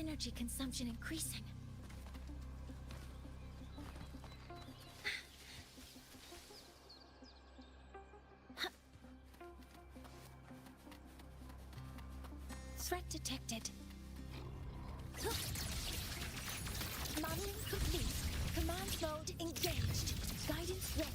Energy consumption increasing. Threat detected. Modeling complete. Command mode engaged. Guidance ready.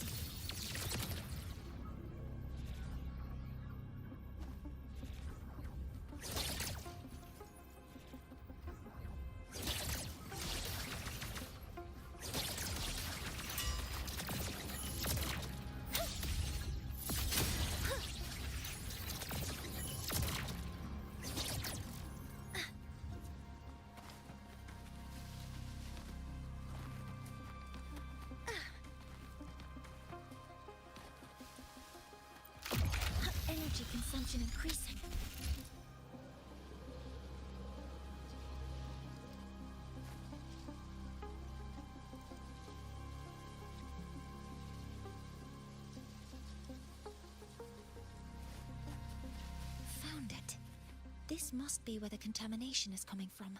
Energy consumption increasing. Found it. This must be where the contamination is coming from.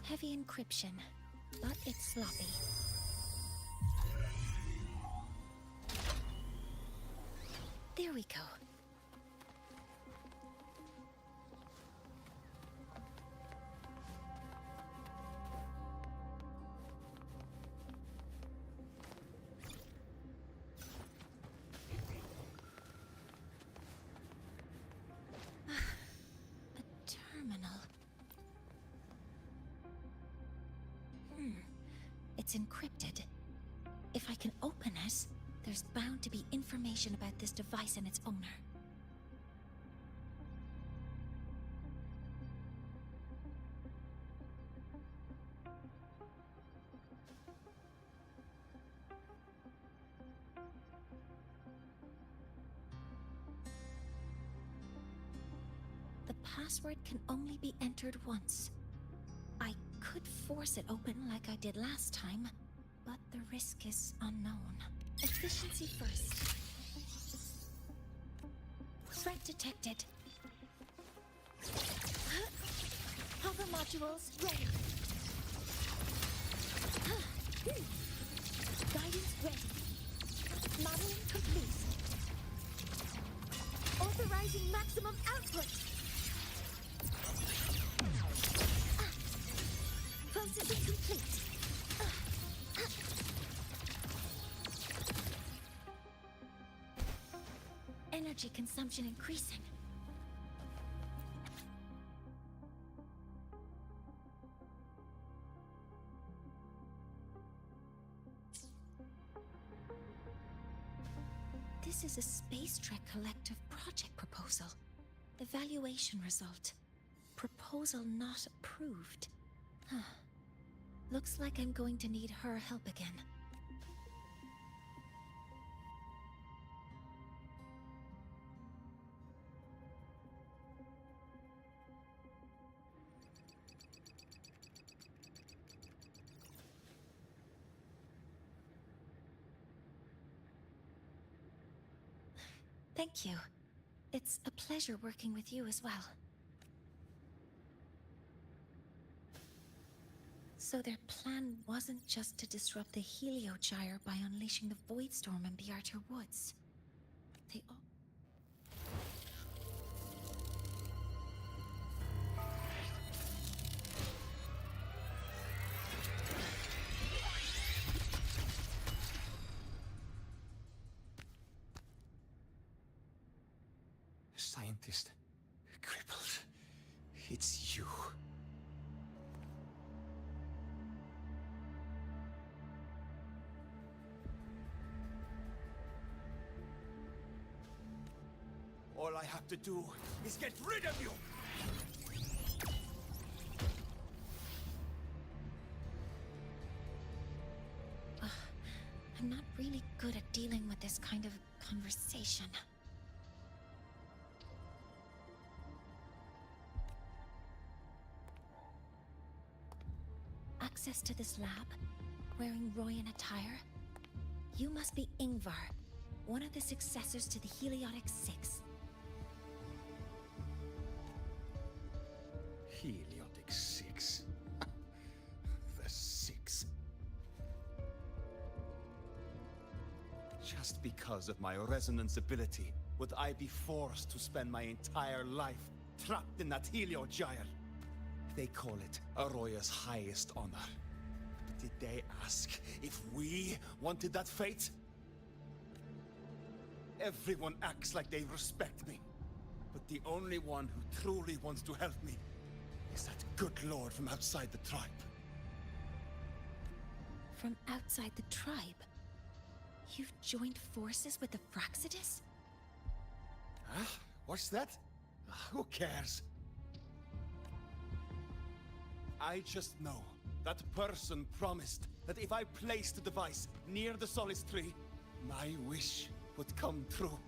Heavy encryption, but it's sloppy. There we go. A terminal. It's encrypted. If I can open it, there's bound to be information about this device and its owner. The password can only be entered once. I could force it open like I did last time, but the risk is unknown. Efficiency first. Threat detected. Hover modules ready. Guidance ready. Modeling complete. Authorizing maximum output. Processing complete. Energy consumption increasing. This is a Space Trek Collective project proposal. The valuation result. Proposal not approved. Looks like I'm going to need her help again. Thank you. It's a pleasure working with you as well. So their plan wasn't just to disrupt the Heliogyre by unleashing the Void Storm in the Archer Woods. They all... Scientist. Crippled. It's you. All I have to do is get rid of you! I'm not really good at dealing with this kind of conversation. Access to this lab? Wearing Royan attire? You must be Ingvar, one of the successors to the Heliotic Six. Heliotic 6. The 6. Just because of my resonance ability, would I be forced to spend my entire life trapped in that Heliogyre? They call it Aroya's highest honor. But did they ask if we wanted that fate? Everyone acts like they respect me. But the only one who truly wants to help me is that good lord from outside the tribe. From outside the tribe? You've joined forces with the Fraxidus? Huh? What's that? Who cares? I just know that person promised that if I placed the device near the Solace Tree, my wish would come true.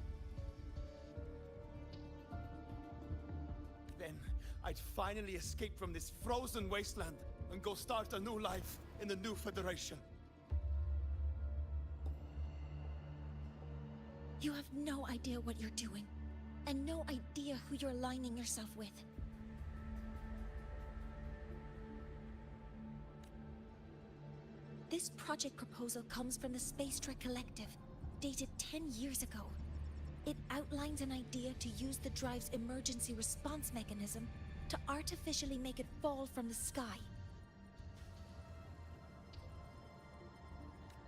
Then I'd finally escape from this frozen wasteland and go start a new life in the new Federation. You have no idea what you're doing, and no idea who you're aligning yourself with. This project proposal comes from the Space Trek Collective, dated 10 years ago. It outlines an idea to use the drive's emergency response mechanism to artificially make it fall from the sky.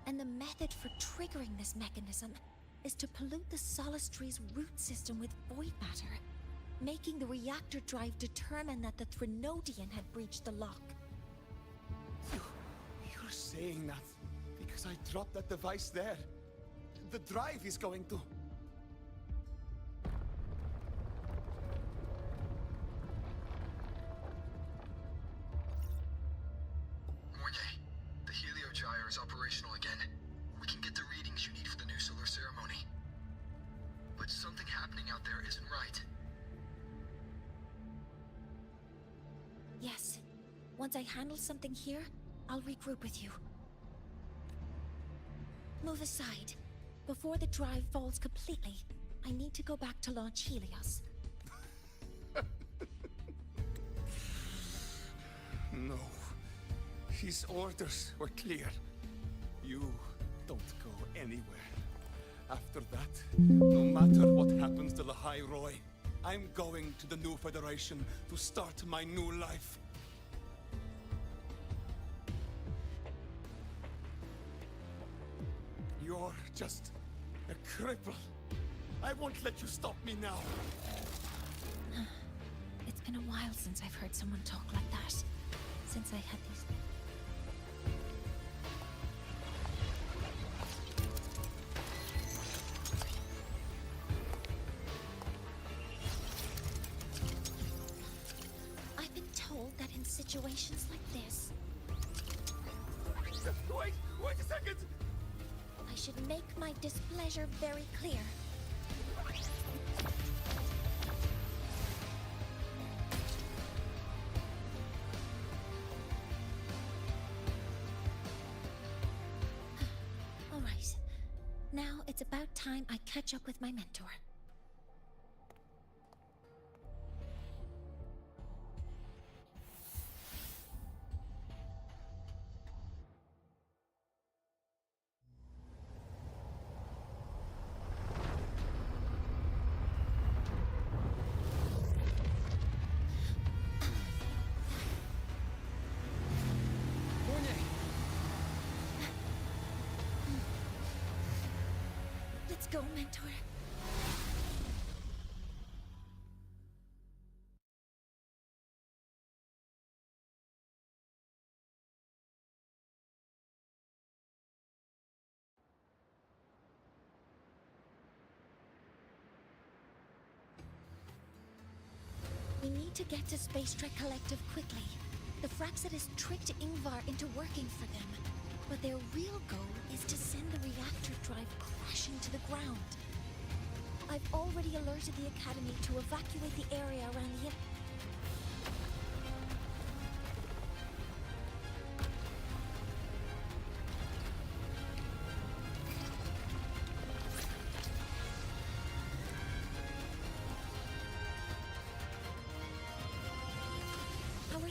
And the method for triggering this mechanism is to pollute the Solace Tree's root system with void matter, making the reactor drive determine that the Threnodian had breached the lock. You're saying that because I dropped that device there. The drive is going to... Morye, the Heliogyre is operational again. We can get the readings you need for the new solar ceremony. But something happening out there isn't right. Yes. Once I handle something here, I'll regroup with you. Move aside. Before the drive falls completely, I need to go back to launch Helios. No. His orders were clear. You don't go anywhere. After that, no matter what happens to Lahai Roy, I'm going to the new Federation to start my new life. You're just a cripple. I won't let you stop me now. It's been a while since I've heard someone talk like that. Since I had these... I've been told that in situations like this... Wait a second! I should make my displeasure very clear. All right. Now it's about time I catch up with my mentor. Let's go, mentor. We need to get to Space Trek Collective quickly. The Fraxidus tricked Ingvar into working for them. But their real goal is to send the reactor drive crashing to the ground. I've already alerted the Academy to evacuate the area around the...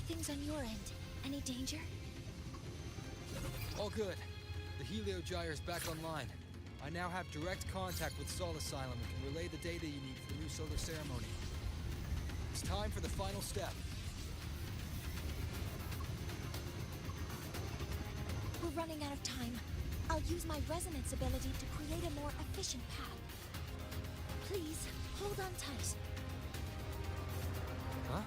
things on your end? Any danger? All good. The Heliogyre's back online. I now have direct contact with Sol Asylum and can relay the data you need for the new solar ceremony. It's time for the final step. We're running out of time. I'll use my resonance ability to create a more efficient path. Please, hold on tight. Huh?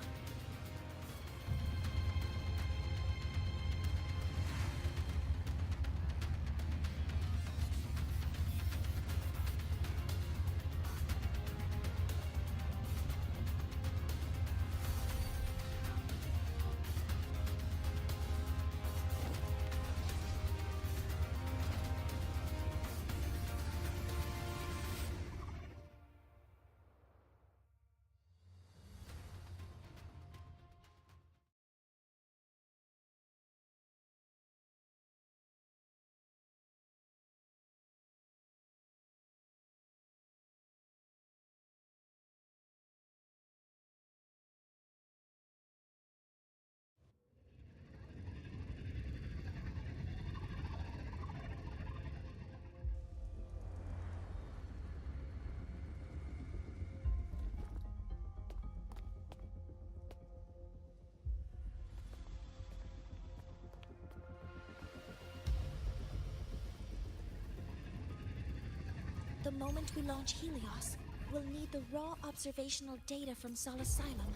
The moment we launch Helios, we'll need the raw observational data from Sol Asylum.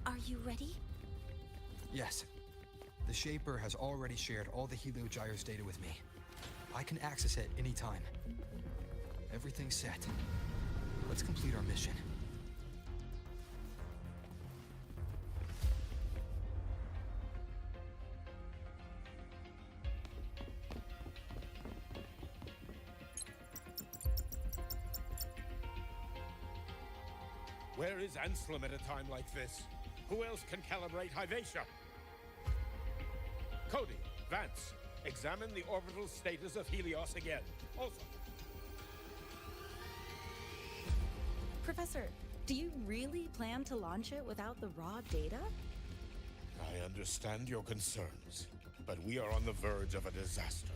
Are you ready? Yes. The Shaper has already shared all the Heliogyre's data with me. I can access it anytime. Everything's set. Let's complete our mission. Where is Anselm at a time like this? Who else can calibrate Hyvatia? Cody, Vance, examine the orbital status of Helios again. Also, Professor, do you really plan to launch it without the raw data? I understand your concerns, but we are on the verge of a disaster.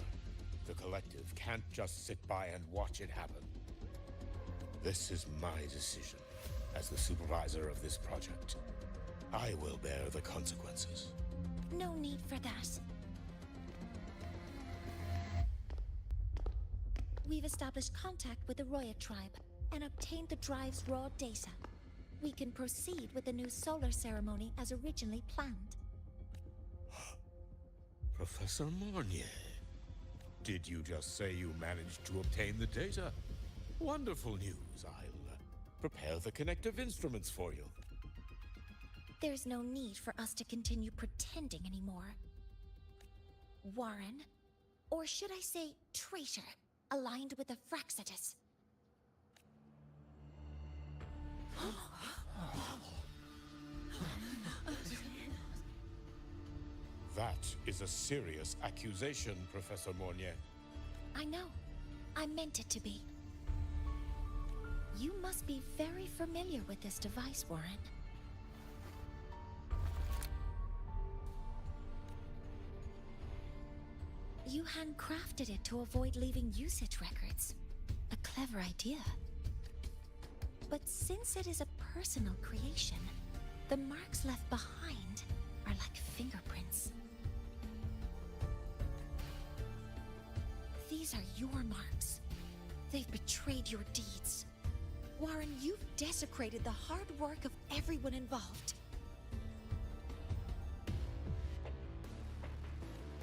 The Collective can't just sit by and watch it happen. This is my decision as the supervisor of this project. I will bear the consequences. No need for that. We've established contact with the Roya tribe and obtained the drive's raw data. We can proceed with the new solar ceremony as originally planned. Professor Mornier, did you just say you managed to obtain the data? Wonderful news. I'll prepare the connective instruments for you. There's no need for us to continue pretending anymore. Warren, or should I say traitor, aligned with the Fraxitus. That is a serious accusation, Professor Mornier. I know. I meant it to be. You must be very familiar with this device, Warren. You handcrafted it to avoid leaving usage records. A clever idea. But since it is a personal creation, the marks left behind are like fingerprints. These are your marks. They've betrayed your deeds. Warren, you've desecrated the hard work of everyone involved.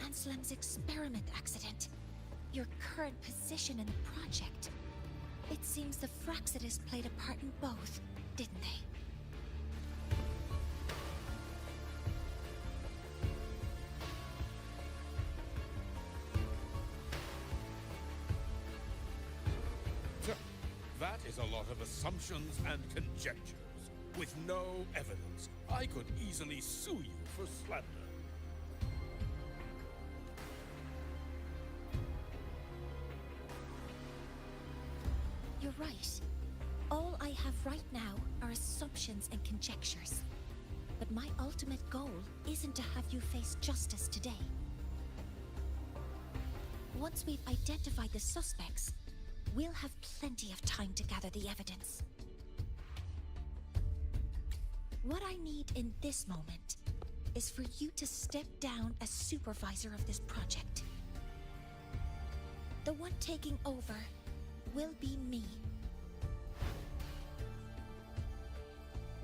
Anselm's experiment accident, your current position in the project. It seems the Fraxitus played a part in both, didn't they? That is a lot of assumptions and conjectures, with no evidence. I could easily sue you for slander. You're right. All I have right now are assumptions and conjectures. But my ultimate goal isn't to have you face justice today. Once we've identified the suspects, we'll have plenty of time to gather the evidence. What I need in this moment is for you to step down as supervisor of this project. The one taking over will be me.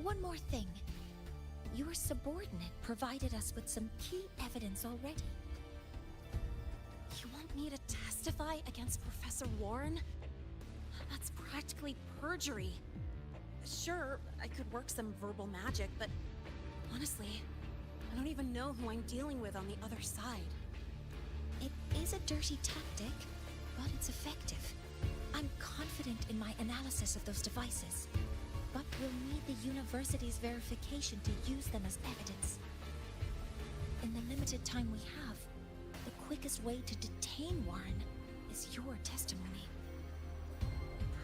One more thing. Your subordinate provided us with some key evidence already. You want me to testify against Professor Warren? That's practically perjury. Sure, I could work some verbal magic, but honestly, I don't even know who I'm dealing with on the other side. It is a dirty tactic, but it's effective. I'm confident in my analysis of those devices, but we'll need the university's verification to use them as evidence. In the limited time we have, the quickest way to detain Warren is your testimony.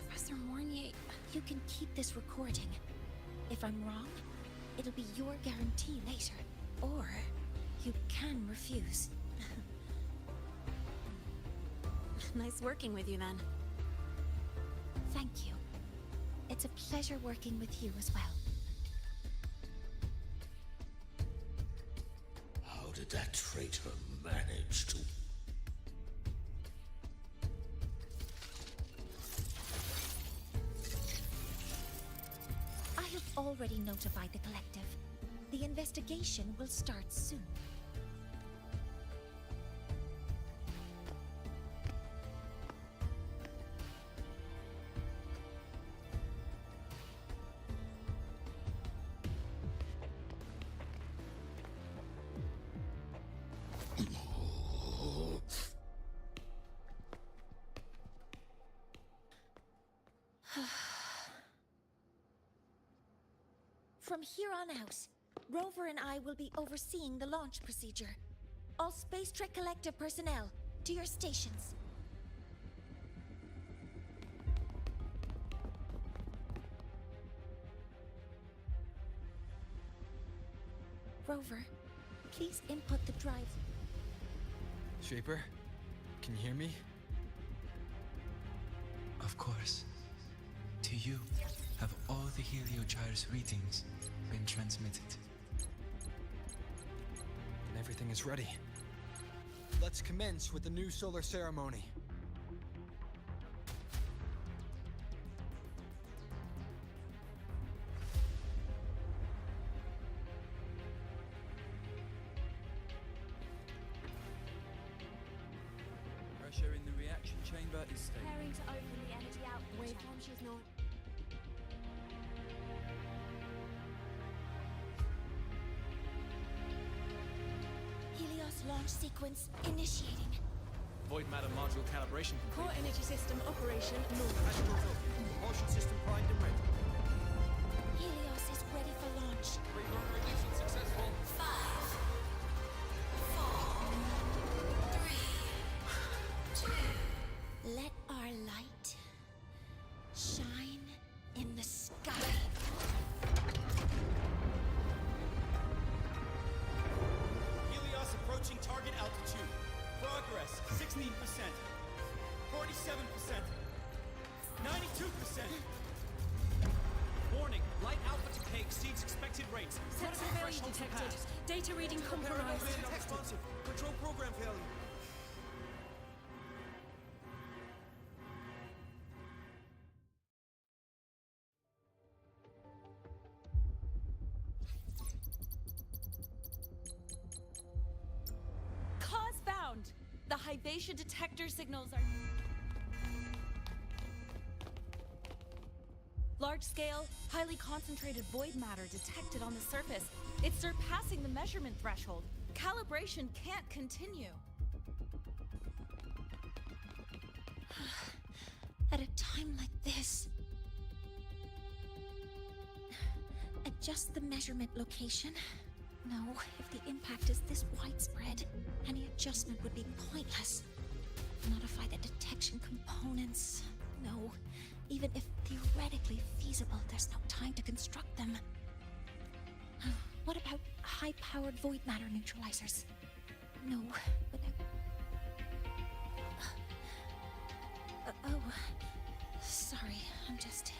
Professor Mornier... You can keep this recording. If I'm wrong, it'll be your guarantee later. Or you can refuse. Nice working with you then. Thank you. It's a pleasure working with you as well. How did that traitor manage to... I have already notified the collective. The investigation will start soon. From here on out, Rover and I will be overseeing the launch procedure. All Space Trek Collective personnel, to your stations. Rover, please input the drive. Shaper, can you hear me? Of course. To you, have all the Heliogyre's readings been transmitted? And everything is ready. Let's commence with the new solar ceremony. Pressure in the reaction chamber is stable. Preparing to open the energy output. Waveform she's not... Helios launch sequence initiating. Void matter module calibration Core complete. energy system operation normal. Propulsion system primed and ready. Helios is ready for launch. Reconfiguration successful. 5, 4, 3, 2. Let our light shine in the sky. Helios approaching target altitude. Progress 16%, 47%, 92%. Warning, light alpha decay exceeds expected rates. Sensor Critical failure thresholds detected. passed. Data reading compromised. Responsive. Control program failure. Cause found! The Hyvatia detector signals are... Large-scale, highly concentrated void matter detected on the surface. It's surpassing the measurement threshold. Calibration can't continue. At a time like this, adjust the measurement location. No, if the impact is this widespread, any adjustment would be pointless. Modify the detection components. No, even if theoretically feasible, there's no time to construct them. What about high-powered void matter neutralizers? No, but oh, sorry, I'm just...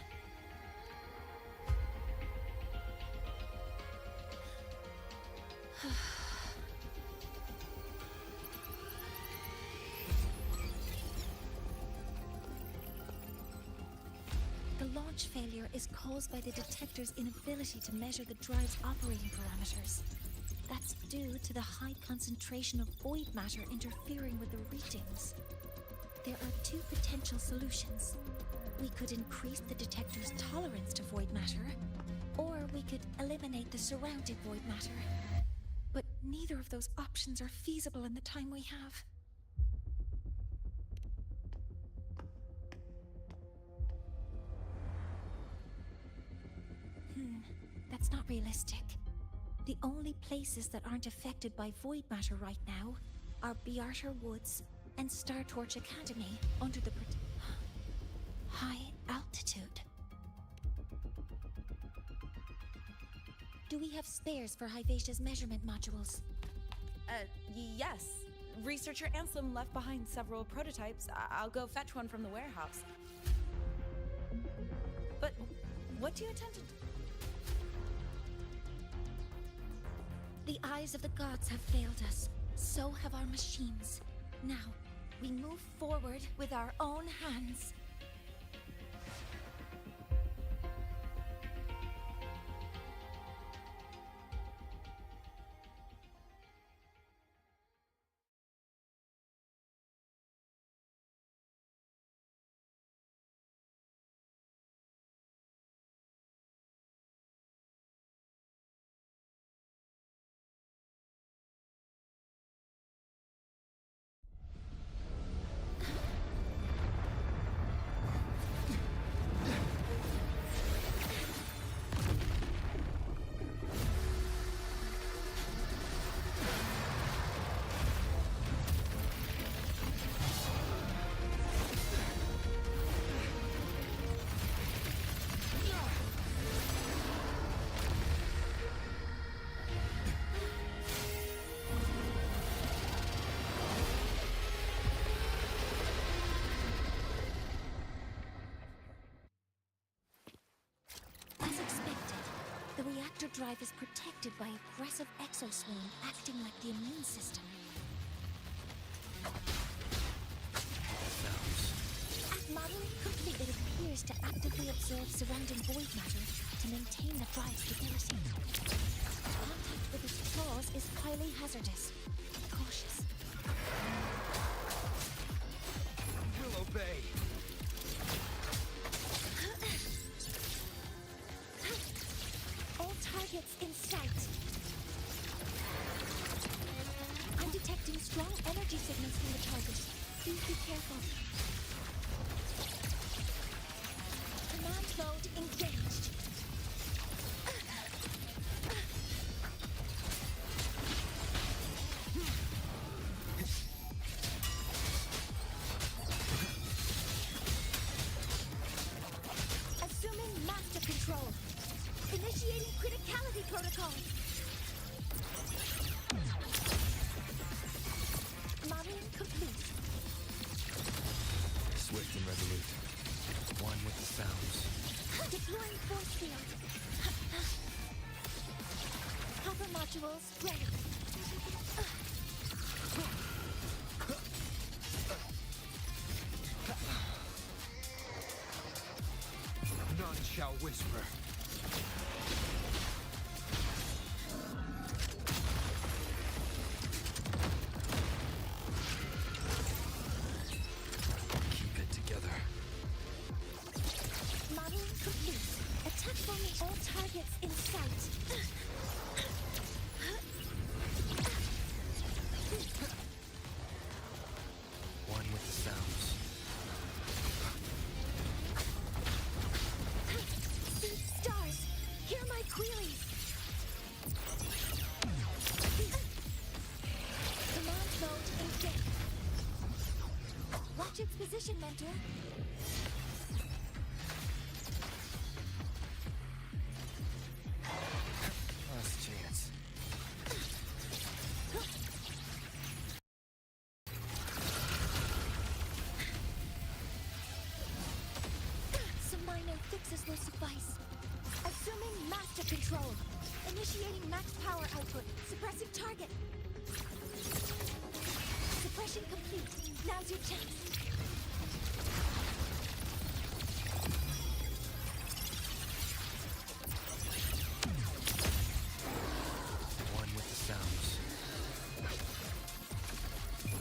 The launch failure is caused by the detector's inability to measure the drive's operating parameters. That's due to the high concentration of void matter interfering with the readings. There are two potential solutions. We could increase the detector's tolerance to void matter, or we could eliminate the surrounding void matter. But neither of those options are feasible in the time we have. That's not realistic. The only places that aren't affected by void matter right now are Bearter Woods and Star Torch Academy under the high altitude. Do we have spares for Hyvasia's measurement modules? Yes. Researcher Ansem left behind several prototypes. I'll go fetch one from the warehouse. But what do you intend to do? The eyes of the gods have failed us. So have our machines. Now, we move forward with our own hands. Reactor drive is protected by aggressive exoswarm acting like the immune system. At modeling complete, it appears to actively absorb surrounding void matter to maintain the drive's stability. Contact with its claws is highly hazardous. Be cautious. We'll obey. Targets in sight. I'm detecting strong energy signals from the target. Please be careful. Command mode engaged. Assuming master control. Initiating criticality protocol. Modeling complete. Swift and resolute. One with the sounds. Deploying force field. Hover modules ready. None shall whisper. Keep it together. Modeling complete. Attack bombing all targets in sight. One with the sounds. See stars. Hear my queries. Command mode engaged. Watch its position, Mentor. Last chance. Reactor control. Initiating max power output. Suppressing target. Suppression complete. Now's your chance. One with the sounds.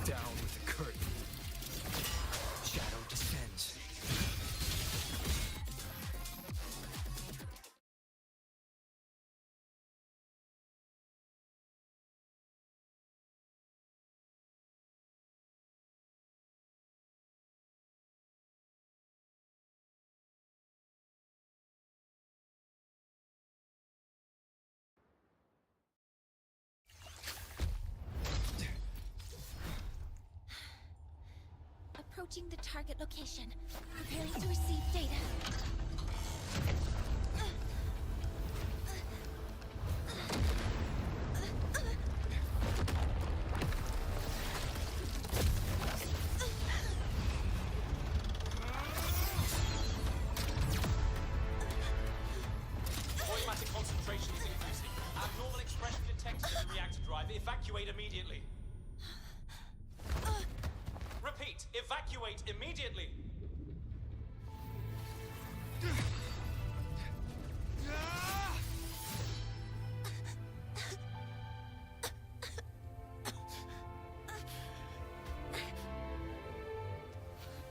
Down with the curtain. Shadow descends. Approaching the target location. Preparing to receive data. Automatic concentration is increasing. Abnormal expression detected in the reactor drive. Evacuate immediately. Repeat, evacuate immediately.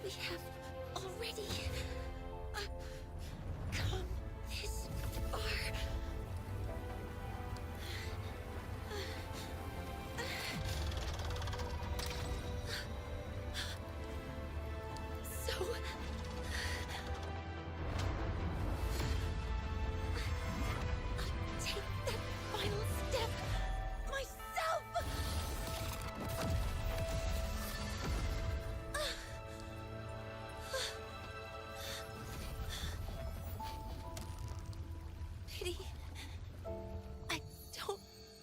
We have already come this far. So I'll take that final step myself. Pity. I don't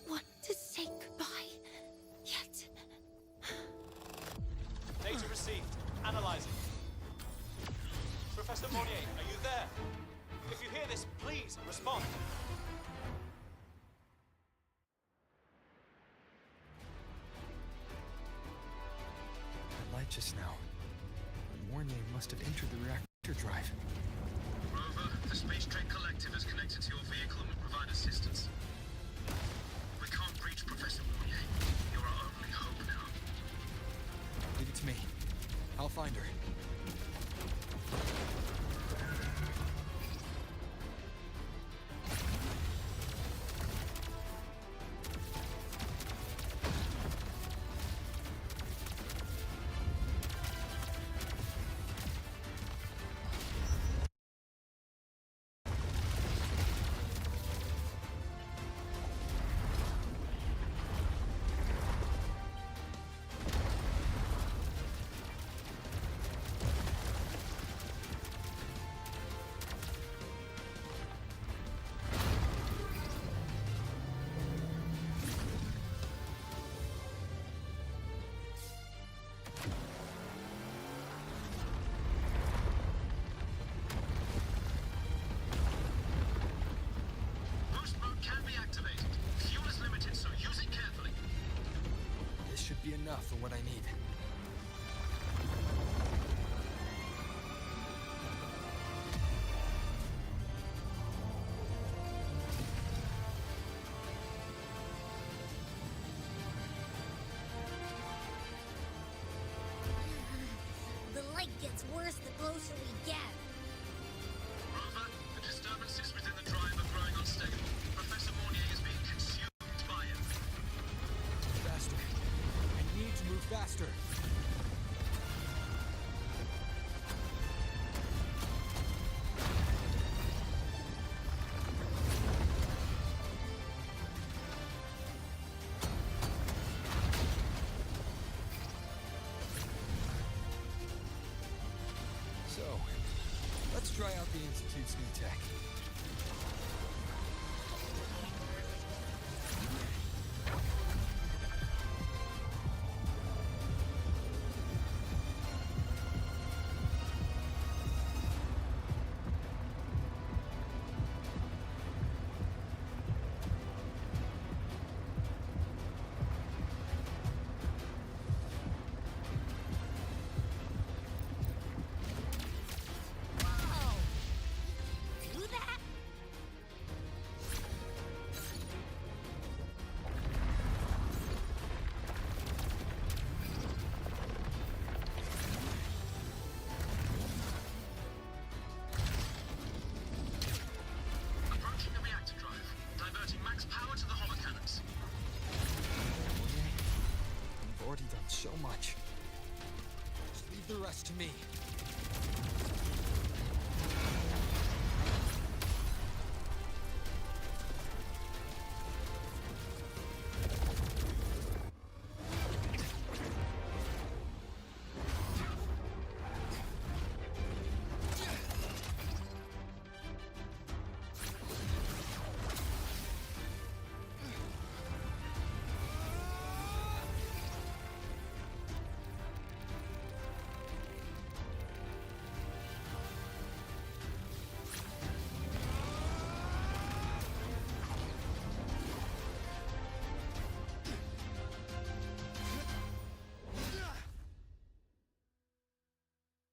want to say goodbye yet. Data received. Analyzing. Professor Monnier, are you there? If you hear this, please respond. The light just now. Warnier must have entered the reactor drive. Rover, the Space Trek Collective is connected to your vehicle and will provide assistance. We can't reach Professor Mounier. You're our only hope now. Leave it to me. I'll find her. Boost mode can be activated. Fuel is limited, so use it carefully. This should be enough for what I need. The light gets worse the closer we get. Rover, the disturbances within the drive are growing unstable. Professor Mounier is being consumed by it. Faster. I need to move faster. So, let's try out the Institute's new tech. done so much. Just leave the rest to me.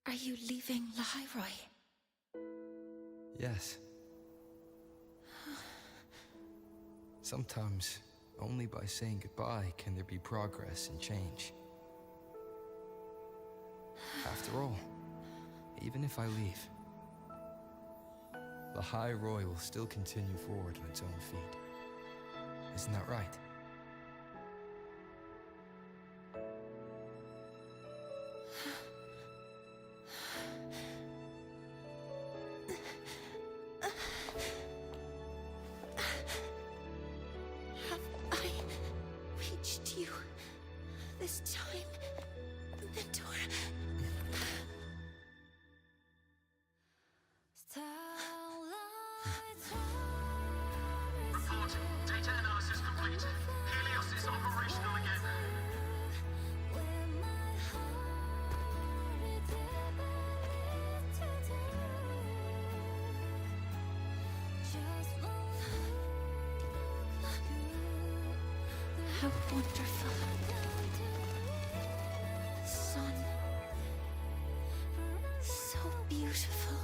Are you leaving Lahairoi? Yes. Sometimes, only by saying goodbye can there be progress and change. After all, even if I leave, Lahairoi will still continue forward on its own feet. Isn't that right? Have I reached you this time, Mentor? Report. Data analysis complete. Helios is operational again. How wonderful. Sun. So beautiful.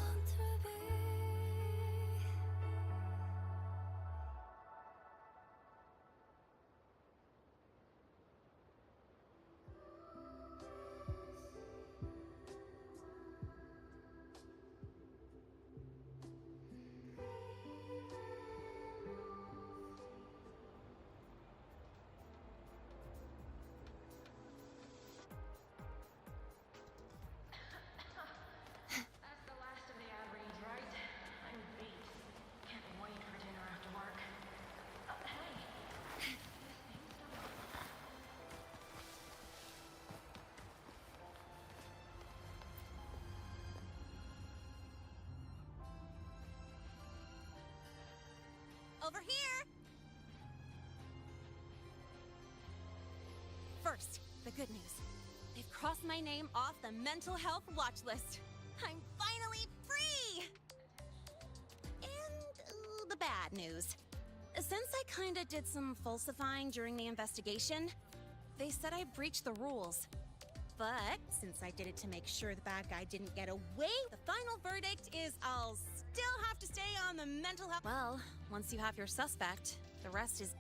That's the last of the ad reads, right? I'm beat. Can't wait for dinner after work. Hey. Over here! First, the good news. They've crossed my name off the mental health watch list. I'm finally free! And the bad news. Since I kinda did some falsifying during the investigation, they said I breached the rules. But since I did it to make sure the bad guy didn't get away, the final verdict is I'll still have to stay on the mental health. Well, once you have your suspect, the rest is.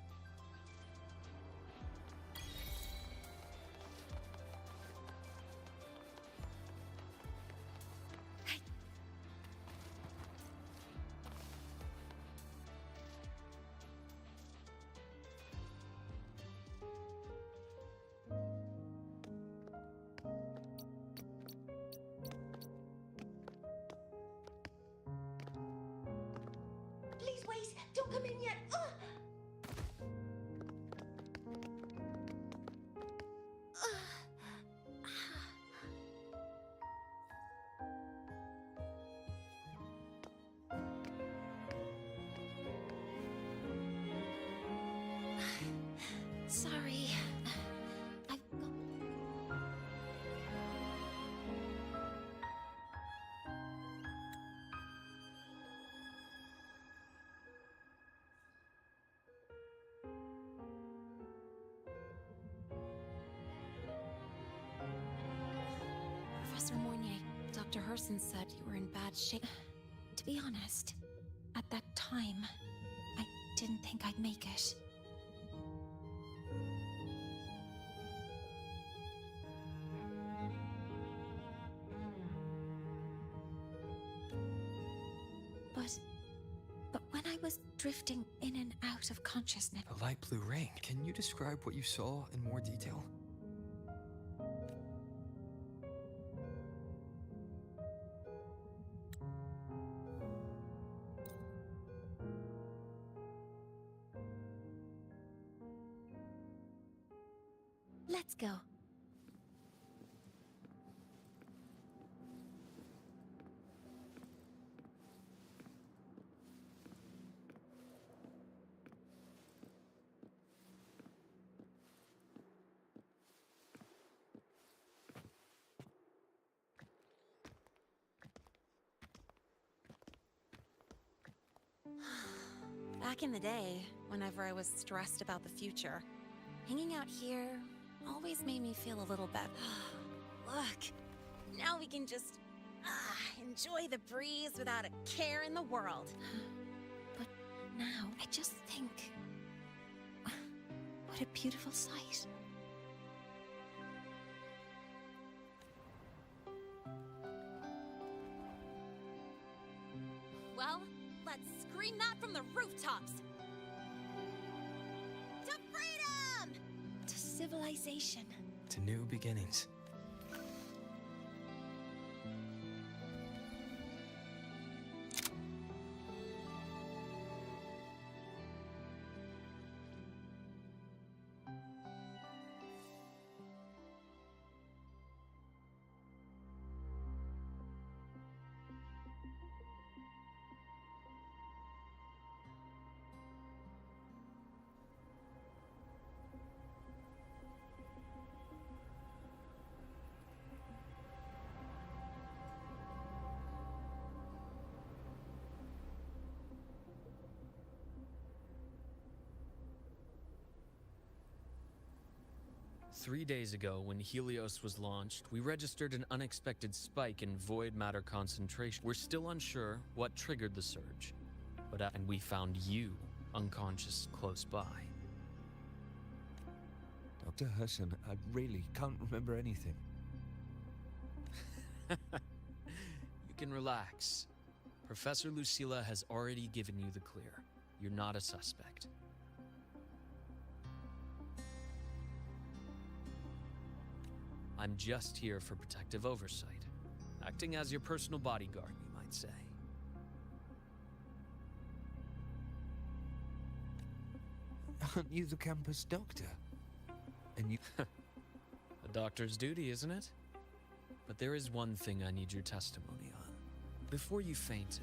Please wait! Don't come in yet! Sorry. I've got... Professor Mornier, Dr. Herson said you were in bad shape. To be honest, at that time, I didn't think I'd make it. But when I was drifting in and out of consciousness... The light blue ring. Can you describe what you saw in more detail? Let's go. Back in the day, whenever I was stressed about the future, hanging out here always made me feel a little better. Look, now we can just enjoy the breeze without a care in the world. But now, I just think... What a beautiful sight. Well, let's scream that from the rooftops! To freedom! To civilization. To new beginnings. Three days ago, when Helios was launched, we registered an unexpected spike in void matter concentration. We're still unsure what triggered the surge, and we found you unconscious close by. Dr. Hudson, I really can't remember anything. You can relax. Professor Lucilla has already given you the clear. You're not a suspect. I'm just here for protective oversight, acting as your personal bodyguard, you might say. Aren't you the campus doctor? And you... A doctor's duty, isn't it? But there is one thing I need your testimony on. Before you fainted,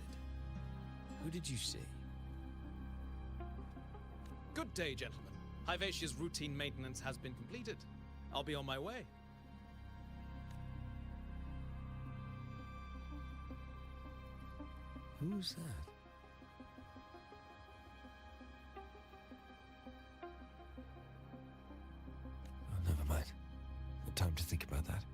who did you see? Good day, gentlemen. Hivatia's routine maintenance has been completed. I'll be on my way. Who's that? Oh, never mind. No time to think about that.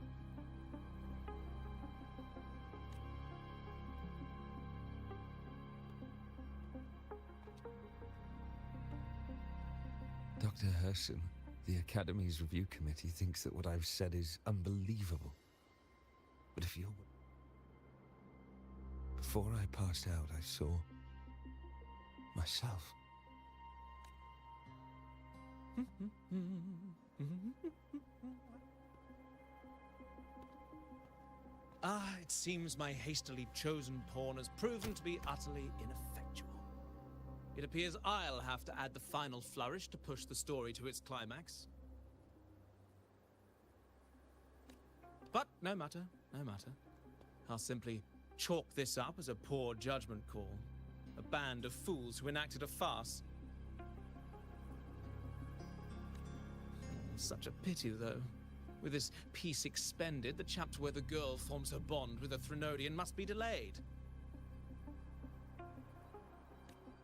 Dr. Herson, the Academy's review committee thinks that what I've said is unbelievable. But if you're... Before I passed out, I saw myself. It seems my hastily chosen pawn has proven to be utterly ineffectual. It appears I'll have to add the final flourish to push the story to its climax. But no matter, no matter. I'll simply chalk this up as a poor judgment call. A band of fools who enacted a farce. Such a pity, though. With this piece expended, the chapter where the girl forms her bond with a Threnodian must be delayed.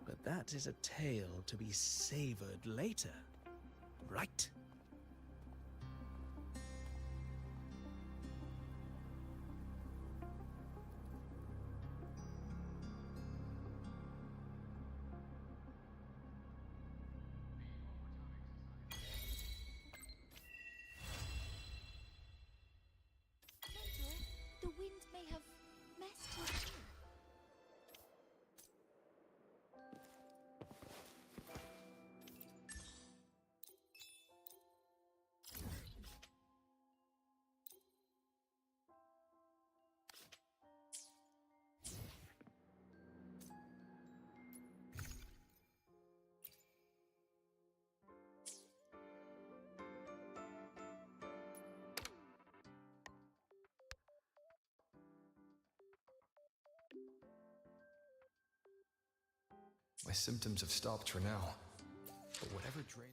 But that is a tale to be savored later, right? The wind may have messed you here. symptoms have stopped for now. But whatever drained...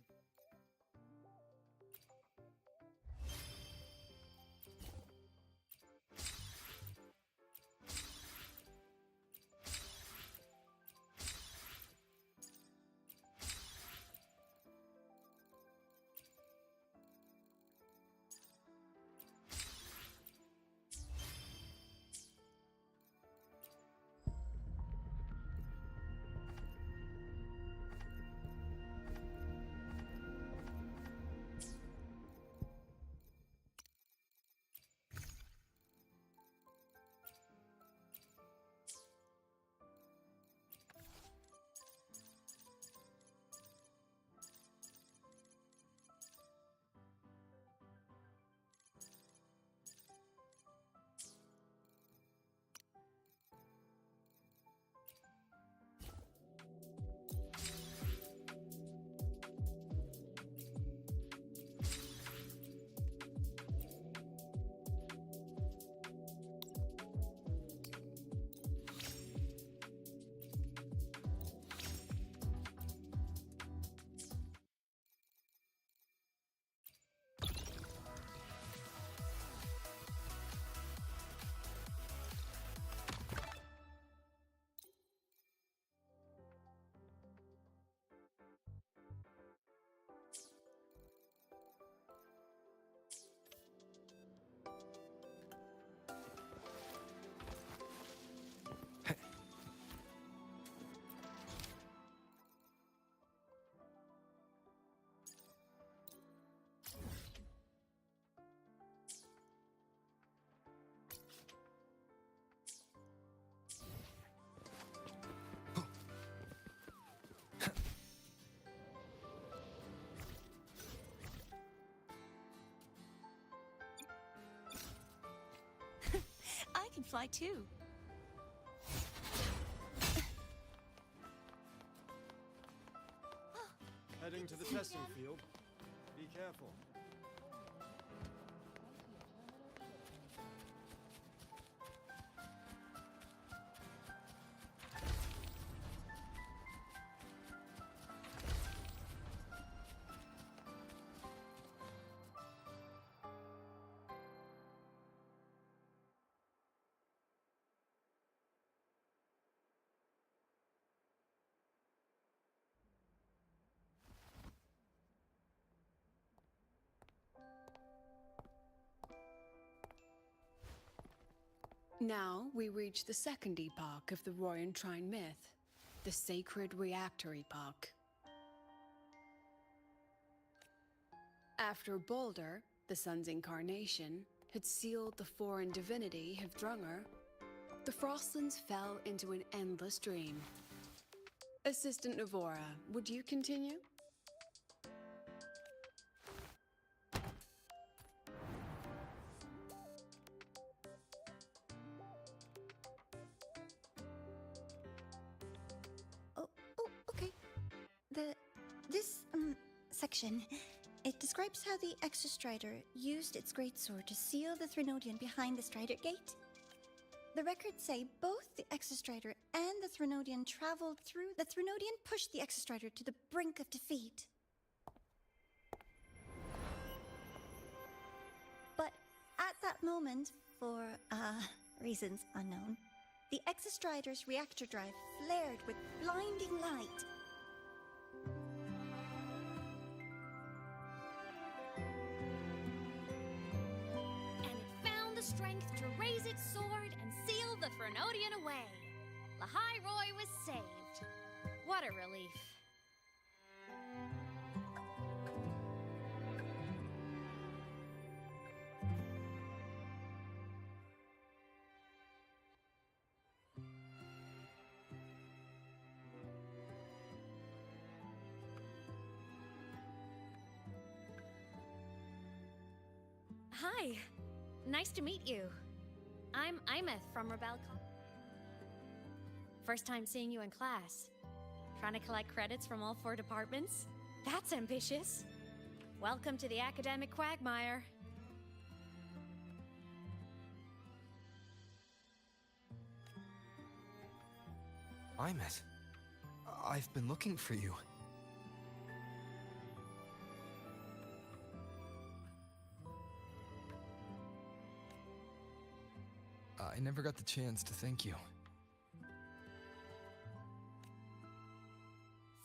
I can fly too. Heading to the testing field. Be careful. Now we reach the second epoch of the Royan Trine myth, the sacred reactor epoch. After Baldur, the sun's incarnation, had sealed the foreign divinity Hivdrungr, the Frostlands fell into an endless dream. Assistant Navora, would you continue? Okay. This section, it describes how the Exostrider used its greatsword to seal the Threnodian behind the Strider Gate. The records say both the Exostrider and the Threnodian traveled through. The Threnodian pushed the Exostrider to the brink of defeat. But at that moment, for reasons unknown, the Exostrider's reactor drive flared with blinding light. And it found the strength to raise its sword and seal the Threnodian away. Lahai Roy was saved. What a relief. Hi. Nice to meet you. I'm Imeth from Rebel Collab. First time seeing you in class. Trying to collect credits from all 4 departments? That's ambitious. Welcome to the academic quagmire. Imeth. I've been looking for you. I never got the chance to thank you.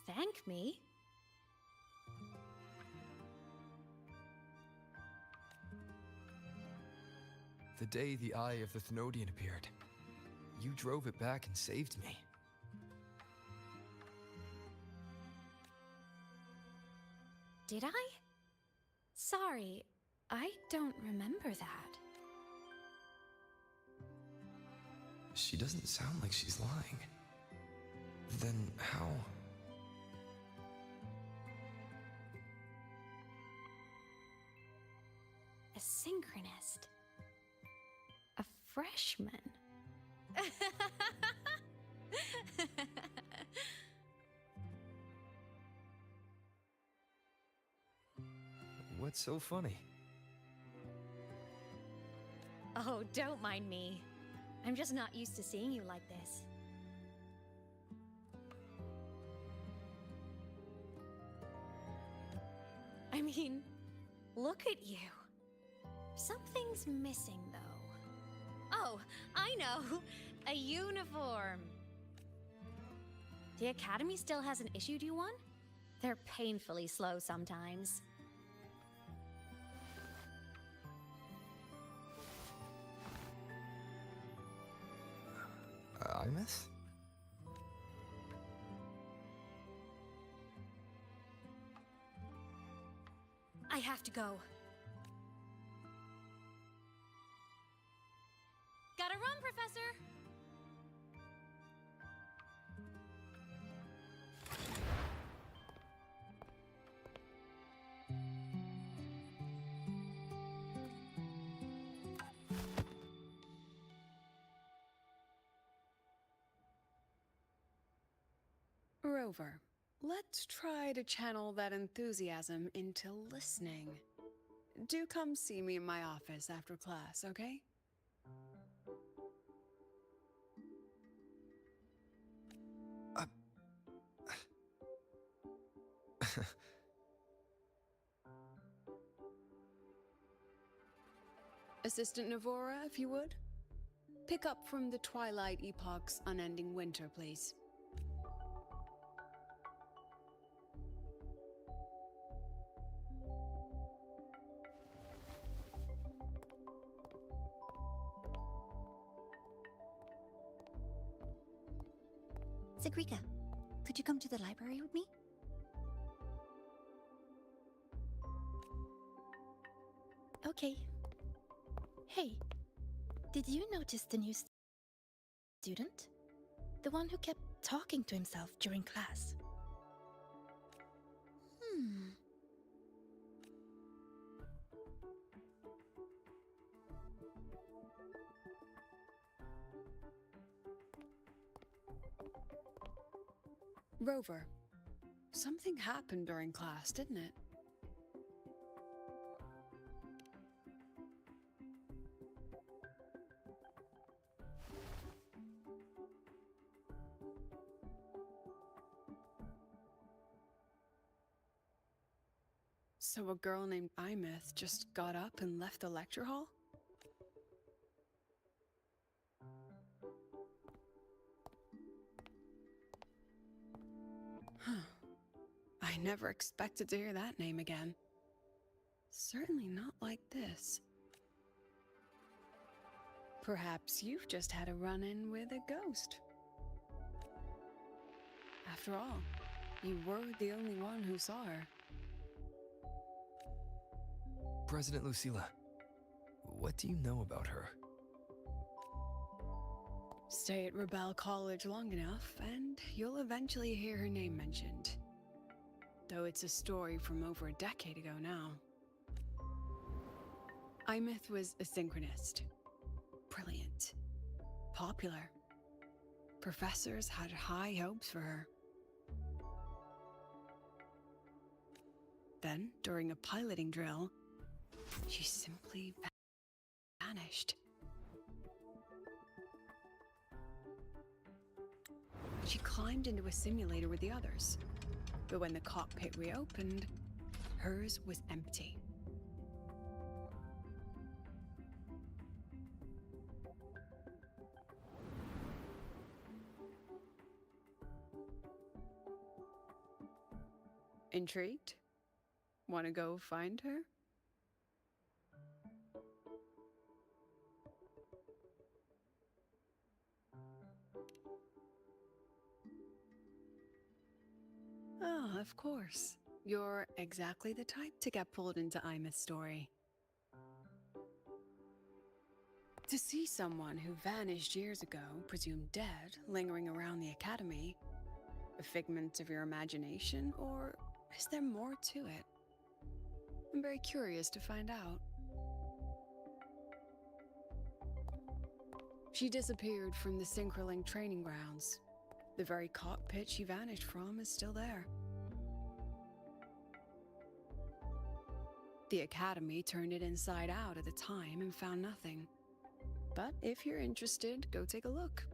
Thank me? The day the Eye of the Thenodian appeared, you drove it back and saved me. Did I? Sorry, I don't remember that. She doesn't sound like she's lying. Then how? A synchronist. A freshman. What's so funny? Oh, don't mind me. I'm just not used to seeing you like this. I mean, look at you. Something's missing, though. Oh, I know! A uniform! The Academy still hasn't issued you one? They're painfully slow sometimes. I miss? I have to go. Gotta run, Professor! Rover, let's try to channel that enthusiasm into listening. Do come see me in my office after class, okay? Assistant Navora, if you would. Pick up from the Twilight Epoch's unending winter, please. Sigrika, could you come to the library with me? Okay. Hey, did you notice the new student? The one who kept talking to himself during class. Rover, something happened during class, didn't it? So a girl named Imeth just got up and left the lecture hall? Huh. I never expected to hear that name again. Certainly not like this. Perhaps you've just had a run-in with a ghost. After all, you were the only one who saw her. President Lucilla, what do you know about her? Stay at Rebel College long enough, and you'll eventually hear her name mentioned. Though it's a story from over a decade ago now. Imeth was a synchronist. Brilliant. Popular. Professors had high hopes for her. Then, during a piloting drill, she simply vanished. She climbed into a simulator with the others. But when the cockpit reopened, hers was empty. Intrigued? Want to go find her? Oh, of course. You're exactly the type to get pulled into Imeth's story. To see someone who vanished years ago, presumed dead, lingering around the Academy, a figment of your imagination, or is there more to it? I'm very curious to find out. She disappeared from the Synchroling training grounds. The very cockpit she vanished from is still there. The Academy turned it inside out at the time and found nothing. But if you're interested, go take a look.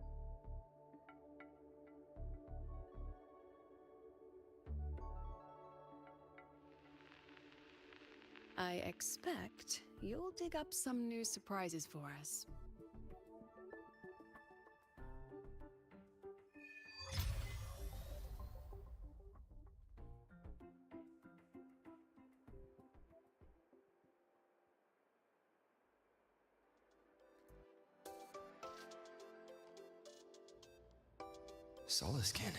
I expect you'll dig up some new surprises for us. Solaskin?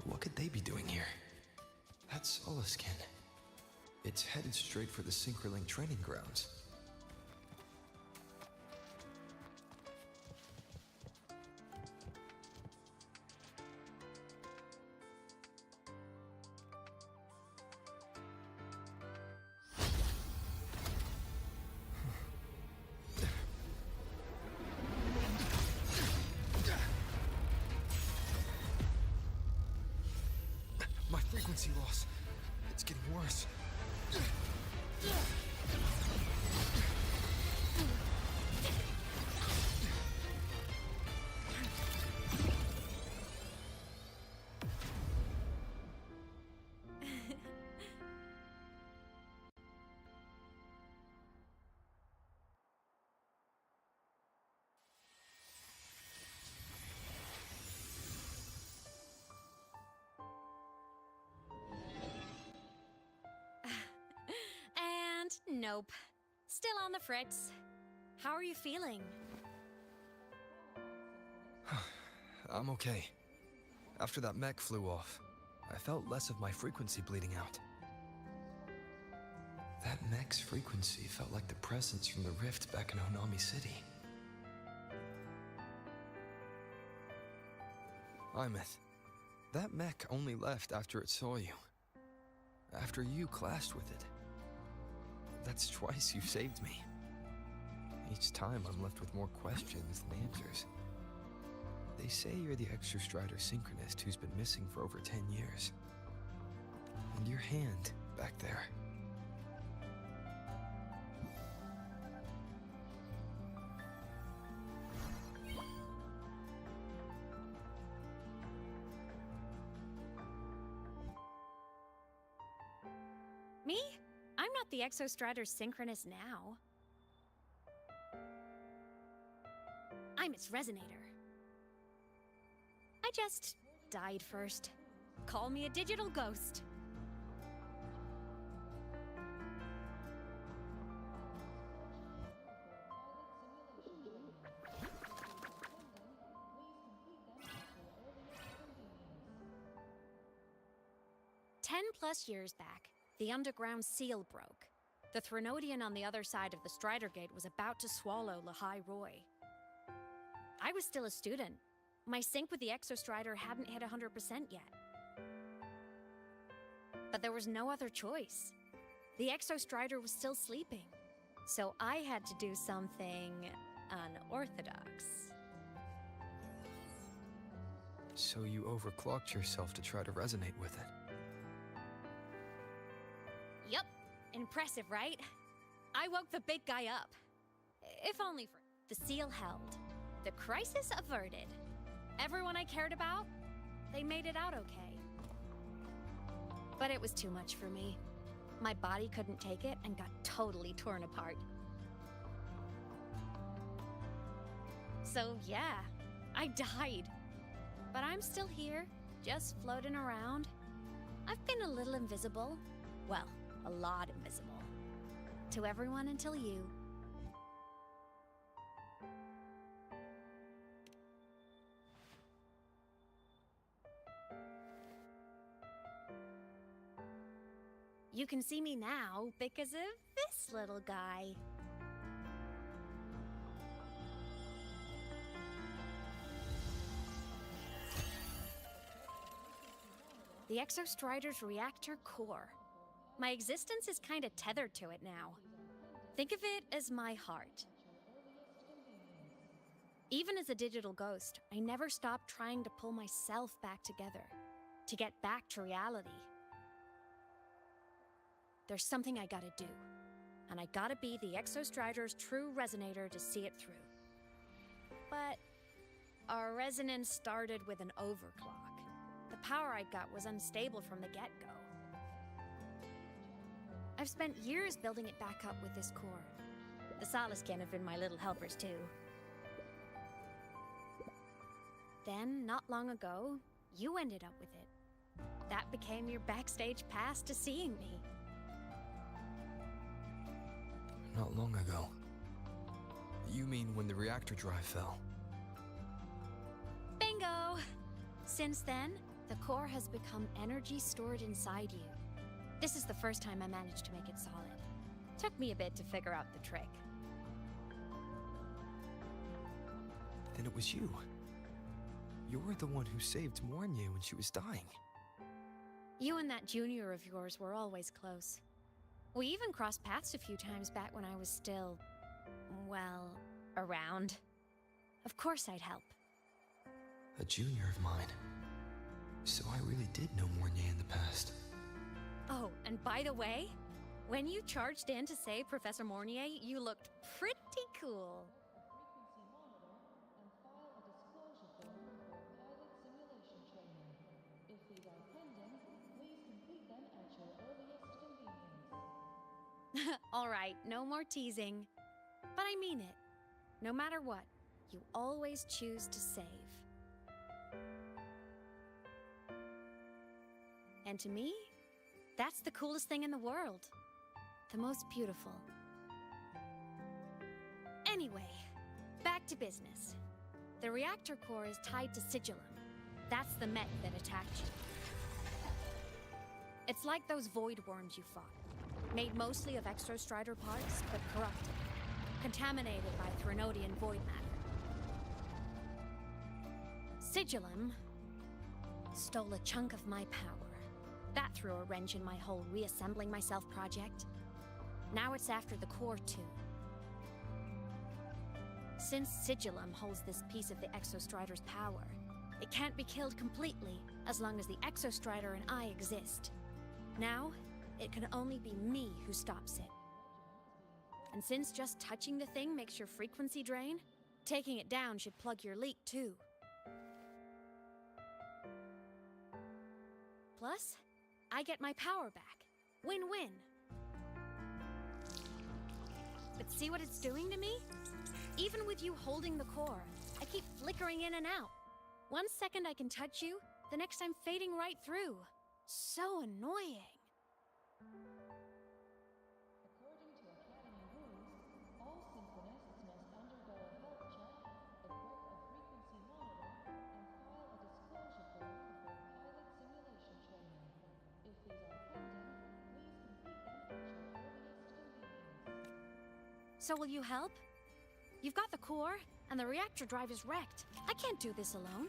What could they be doing here? That's Solaskin. It's headed straight for the Synchroling training grounds. My frequency loss. It's getting worse. Nope. Still on the fritz. How are you feeling? I'm okay. After that mech flew off, I felt less of my frequency bleeding out. That mech's frequency felt like the presence from the rift back in Onami City. Imeth, that mech only left after it saw you. After you clashed with it. That's twice you've saved me. Each time I'm left with more questions than answers. They say you're the Exostrider Synchronist who's been missing for over 10 years. And your hand, back there. Me? I'm not the Exostrider Synchronist now. I'm its Resonator. I just died first. Call me a digital ghost. +10 years back, the underground seal broke. The Threnodian on the other side of the Strider Gate was about to swallow Lahai Roy. I was still a student. My sync with the Exostrider hadn't hit 100% yet. But there was no other choice. The Exostrider was still sleeping. So I had to do something unorthodox. So you overclocked yourself to try to resonate with it. Yup. Impressive, right? I woke the big guy up. If only for... The seal held. The crisis averted. Everyone I cared about they made it out okay. But it was too much for me. My body couldn't take it and got totally torn apart. So yeah, I died. But I'm still here, just floating around. I've been a little invisible. Well, a lot invisible. To everyone until you. You can see me now because of this little guy. The Exostrider's reactor core. My existence is kind of tethered to it now. Think of it as my heart. Even as a digital ghost, I never stopped trying to pull myself back together, to get back to reality. There's something I gotta do, and I gotta be the Exostrider's true resonator to see it through. But our resonance started with an overclock. The power I got was unstable from the get-go. I've spent years building it back up with this core. The Solaskin have been my little helpers too. Then, not long ago, you ended up with it. That became your backstage pass to seeing me. Not long ago. You mean when the reactor drive fell? Bingo! Since then, the core has become energy stored inside you. This is the first time I managed to make it solid. Took me a bit to figure out the trick. Then it was you. You're the one who saved Mornye when she was dying. You and that junior of yours were always close. We even crossed paths a few times back when I was still, well, around. Of course I'd help. A junior of mine. So I really did know Mornye in the past. Oh, and by the way, when you charged in to save Professor Mornye, you looked pretty cool. All right, no more teasing. But I mean it. No matter what, you always choose to save. And to me, that's the coolest thing in the world. The most beautiful. Anyway, back to business. The reactor core is tied to Sigillum. That's the mech that attacked you. It's like those void worms you fought. Made mostly of Exostrider parts, but corrupted. Contaminated by Threnodian void matter. Sigillum stole a chunk of my power. That threw a wrench in my whole reassembling myself project. Now it's after the core too. Since Sigillum holds this piece of the Exostrider's power, it can't be killed completely as long as the Exostrider and I exist. Now, it can only be me who stops it. And since just touching the thing makes your frequency drain, taking it down should plug your leak too. Plus, I get my power back. Win-win. But see what it's doing to me? Even with you holding the core, I keep flickering in and out. One second I can touch you, the next I'm fading right through. So annoying. According to Academy rules, all Symphonists must undergo a health check, equip a frequency monitor, and file a disclosure form before pilot simulation training. If these are pending, please complete them at your earliest convenience. So will you help? You've got the core, and the reactor drive is wrecked. I can't do this alone.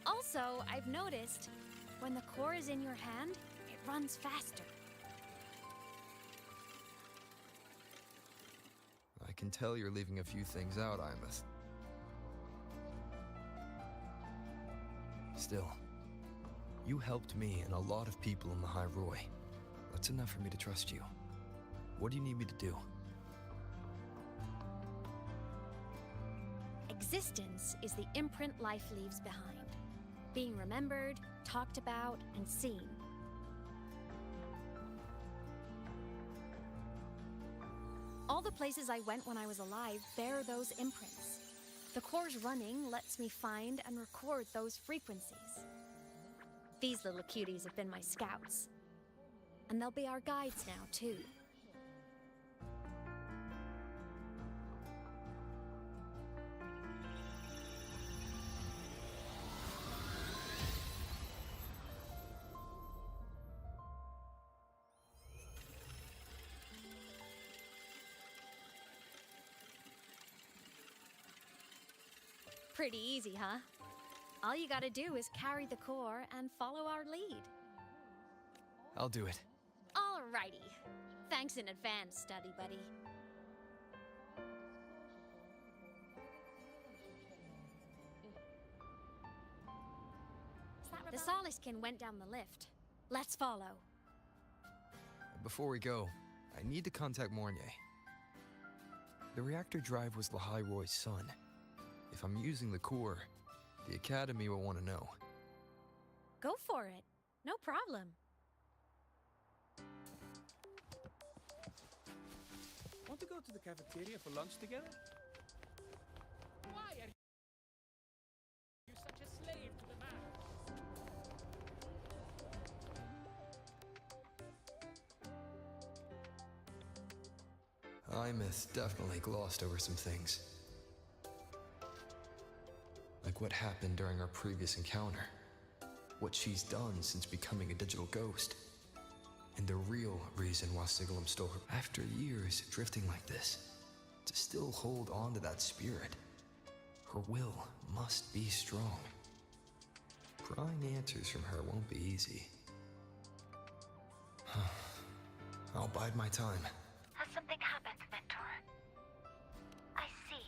Also, I've noticed, when the core is in your hand, it runs faster. I can tell you're leaving a few things out, Imeth. Still, you helped me and a lot of people in the High Roy. That's enough for me to trust you. What do you need me to do? Existence is the imprint life leaves behind, being remembered, talked about, and seen. All the places I went when I was alive bear those imprints. The core's running lets me find and record those frequencies. These little cuties have been my scouts. And they'll be our guides now, too. Pretty easy, huh? All you gotta do is carry the core and follow our lead. I'll do it. Alrighty. Thanks in advance, study buddy. The Soliskin went down the lift. Let's follow. Before we go, I need to contact Mornier. The reactor drive was Lahai Roy's son. If I'm using the core, the Academy will want to know. Go for it. No problem. Want to go to the cafeteria for lunch together? Why are you such a slave to the man? Imeth definitely glossed over some things. Like what happened during our previous encounter. What she's done since becoming a digital ghost. And the real reason why Sigalum stole her. After years drifting like this, to still hold on to that spirit, her will must be strong. Prying answers from her won't be easy. I'll bide my time. Has something happened, Mentor? I see.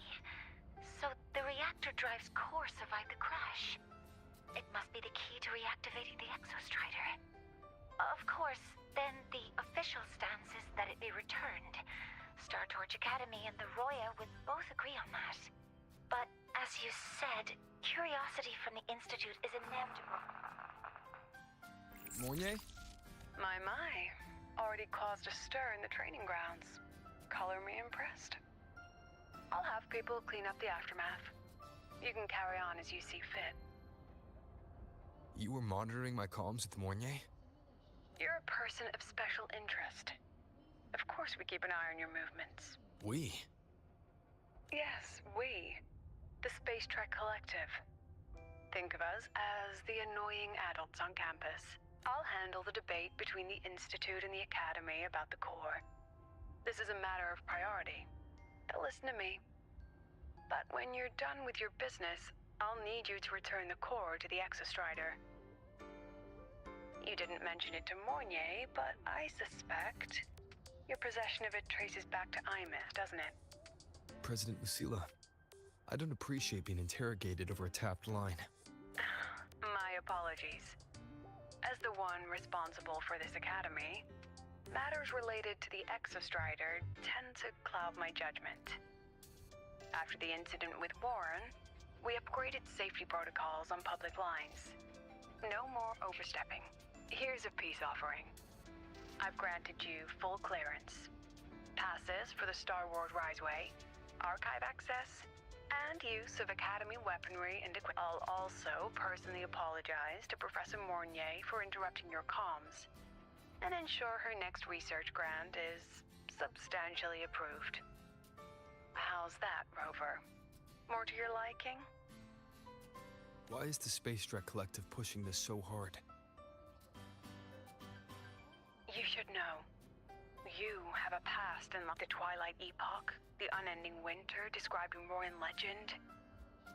So the reactor drive's core survived the crash. It must be the key to reactivating the Exostrider. Of course, then the official stance is that it be returned. Star Torch Academy and the Roya would both agree on that. But as you said, curiosity from the Institute is inevitable. Mornier? My. Already caused a stir in the training grounds. Color me impressed. I'll have people clean up the aftermath. You can carry on as you see fit. You were monitoring my comms with Mornier? You're a person of special interest. Of course we keep an eye on your movements. We? Yes, we. The Space Trek Collective. Think of us as the annoying adults on campus. I'll handle the debate between the Institute and the Academy about the core. This is a matter of priority. They'll listen to me. But when you're done with your business, I'll need you to return the core to the Exostrider. You didn't mention it to Mornier, but I suspect your possession of it traces back to Imeth, doesn't it? President Lucilla, I don't appreciate being interrogated over a tapped line. My apologies. As the one responsible for this academy, matters related to the Exostrider tend to cloud my judgment. After the incident with Warren, we upgraded safety protocols on public lines. No more overstepping. Here's a peace offering. I've granted you full clearance. Passes for the Star Wars Riseway, archive access, and use of Academy weaponry and equipment. I'll also personally apologize to Professor Mornier for interrupting your comms, and ensure her next research grant is substantially approved. How's that, Rover? More to your liking? Why is the Space Trek Collective pushing this so hard? You should know. You have a past in the Twilight Epoch, the unending winter described in Royan legend.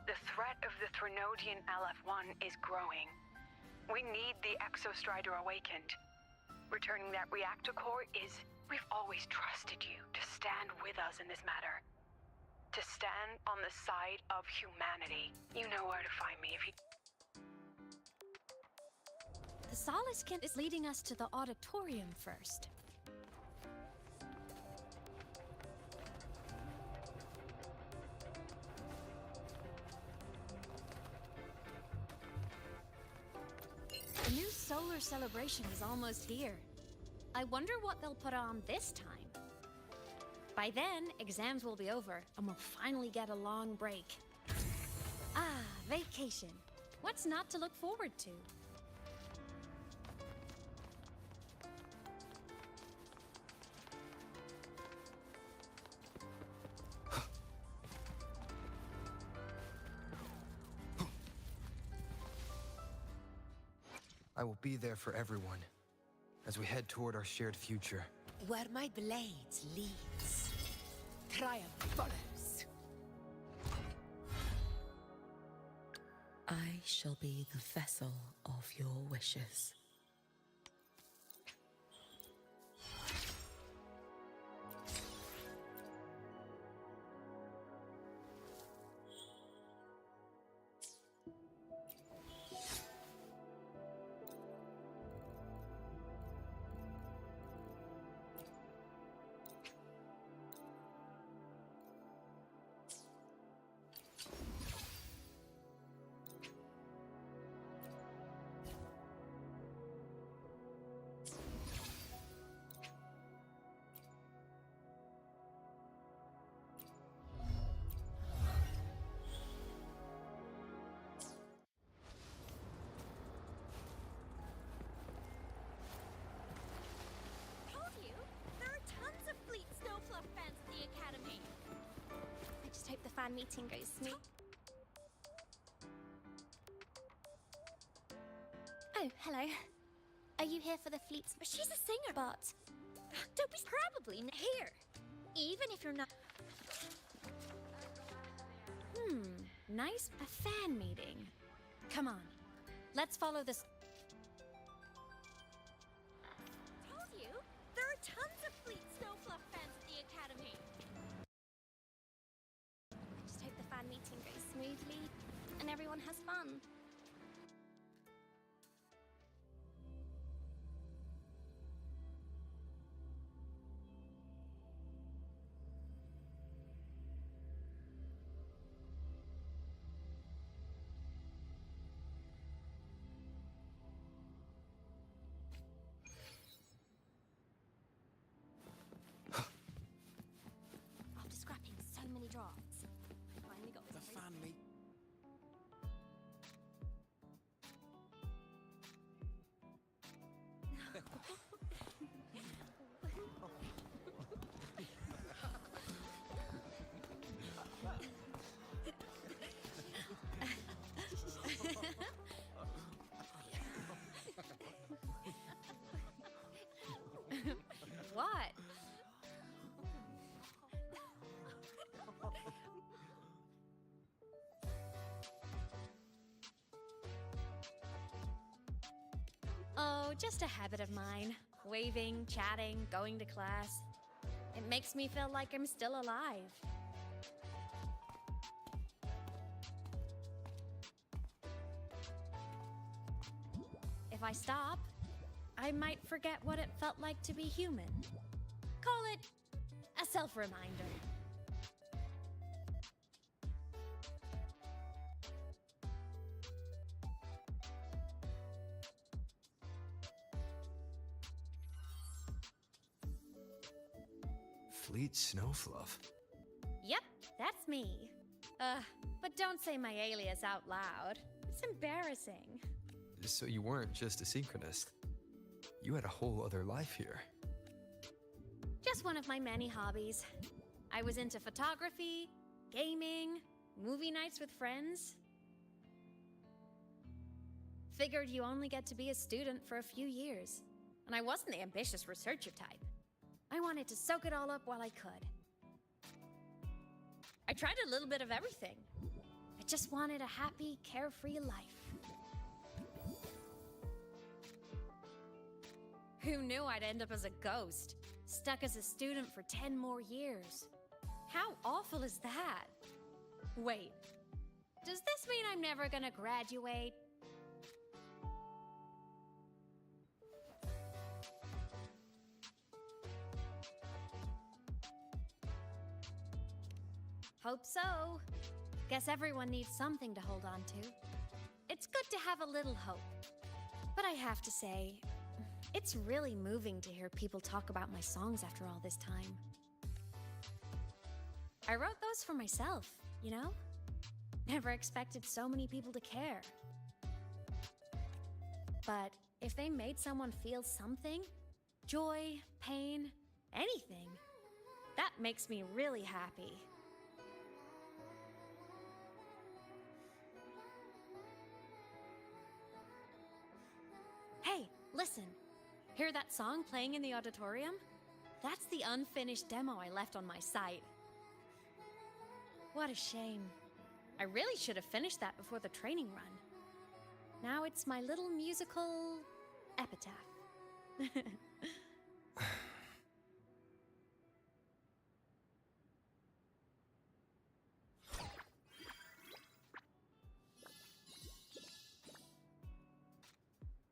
The threat of the Threnodian LF-1 is growing. We need the Exostrider awakened. Returning that reactor core is... We've always trusted you to stand with us in this matter. To stand on the side of humanity. You know where to find me if you... The Soliskin is leading us to the auditorium first. solar celebration is almost here. I wonder what they'll put on this time. By then, exams will be over, and we'll finally get a long break. Ah, vacation. What's not to look forward to? I will be there for everyone as we head toward our shared future. Where my blades leads, triumph follows. I shall be the vessel of your wishes. Told you, there are tons of Fleet Snowfluff fans at the Academy. I just hope the fan meeting goes smooth. Oh, hello. Are you here for the Fleet's... She's a singer, but... Don't be probably here. Even if you're not... Nice. A fan meeting. Come on. Let's follow this... Told you, there are tons of Fleet Snowfluff fans at the Academy. I just hope the fan meeting goes smoothly and everyone has fun. After scrapping so many drafts, I finally got The fan meet. What? Oh, just a habit of mine. Waving, chatting, going to class. It makes me feel like I'm still alive. If I stop, I might forget what it felt like to be human. Call it a self-reminder. Fleet Snowfluff. Yep, that's me. But don't say my alias out loud. It's embarrassing. So you weren't just a synchronist. You had a whole other life here. Just one of my many hobbies. I was into photography, gaming, movie nights with friends. Figured you only get to be a student for a few years. And I wasn't the ambitious researcher type. I wanted to soak it all up while I could. I tried a little bit of everything. I just wanted a happy, carefree life. Who knew I'd end up as a ghost, stuck as a student for 10 more years? How awful is that? Wait, does this mean I'm never gonna graduate? Hope so. Guess everyone needs something to hold on to. It's good to have a little hope. But I have to say, it's really moving to hear people talk about my songs after all this time. I wrote those for myself, you know? Never expected so many people to care. But if they made someone feel something, joy, pain, anything, that makes me really happy. Hey, listen. Hear that song playing in the auditorium? That's the unfinished demo I left on my site. What a shame. I really should have finished that before the training run. Now it's my little musical epitaph.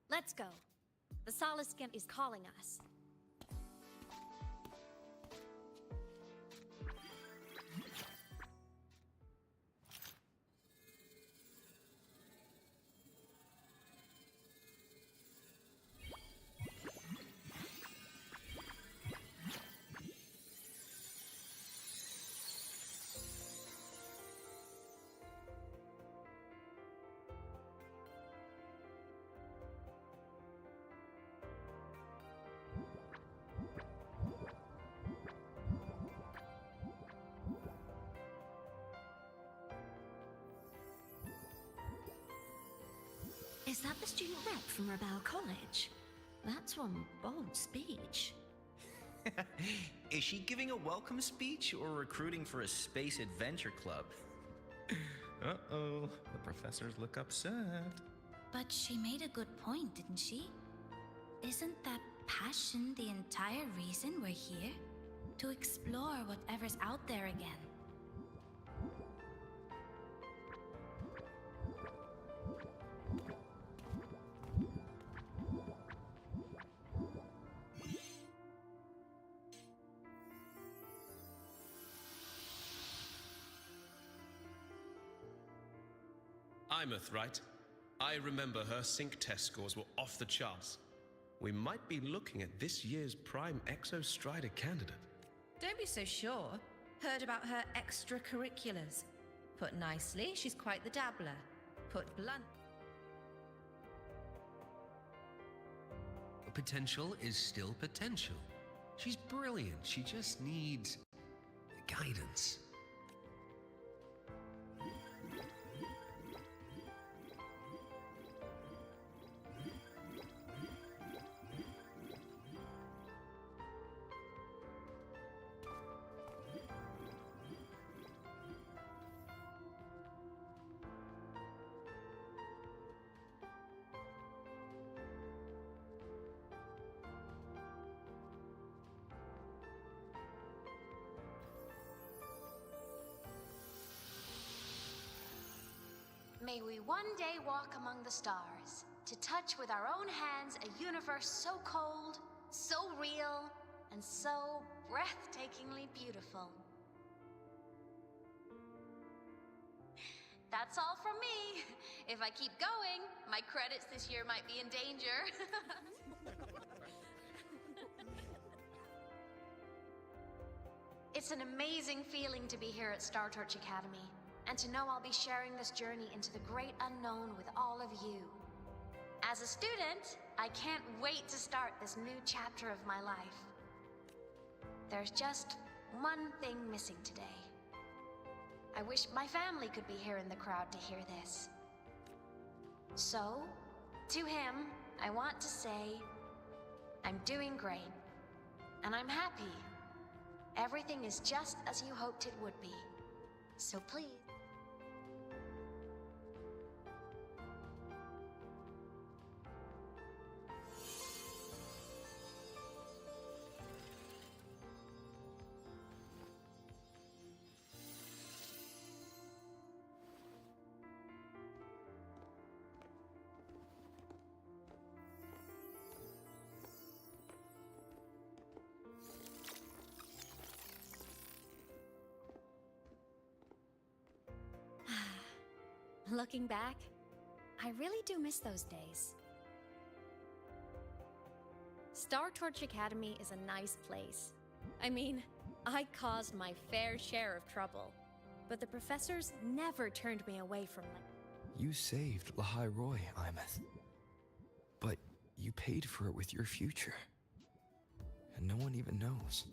Let's go. The Solace Skin is calling us. Is that the student rep from Rebel College? That's one bold speech. Is she giving a welcome speech or recruiting for a space adventure club? Uh-oh, the professors look upset. But she made a good point, didn't she? Isn't that passion the entire reason we're here? To explore whatever's out there again. Imeth, right? I remember her sync test scores were off the charts. We might be looking at this year's Prime Exo Strider candidate. Don't be so sure. Heard about her extracurriculars. Put nicely, she's quite the dabbler. Put blunt. Potential is still potential. She's brilliant. She just needs guidance. May we one day walk among the stars, to touch with our own hands a universe so cold, so real, and so breathtakingly beautiful. That's all from me. If I keep going, my credits this year might be in danger. It's an amazing feeling to be here at Star Torch Academy, and to know I'll be sharing this journey into the great unknown with all of you. As a student, I can't wait to start this new chapter of my life. There's just one thing missing today. I wish my family could be here in the crowd to hear this. So, to him, I want to say, I'm doing great, and I'm happy. Everything is just as you hoped it would be. So please. Looking back, I really do miss those days. Star Torch Academy is a nice place. I mean, I caused my fair share of trouble, but the professors never turned me away from them. You saved Lahai Roy, Imeth. But you paid for it with your future. And no one even knows.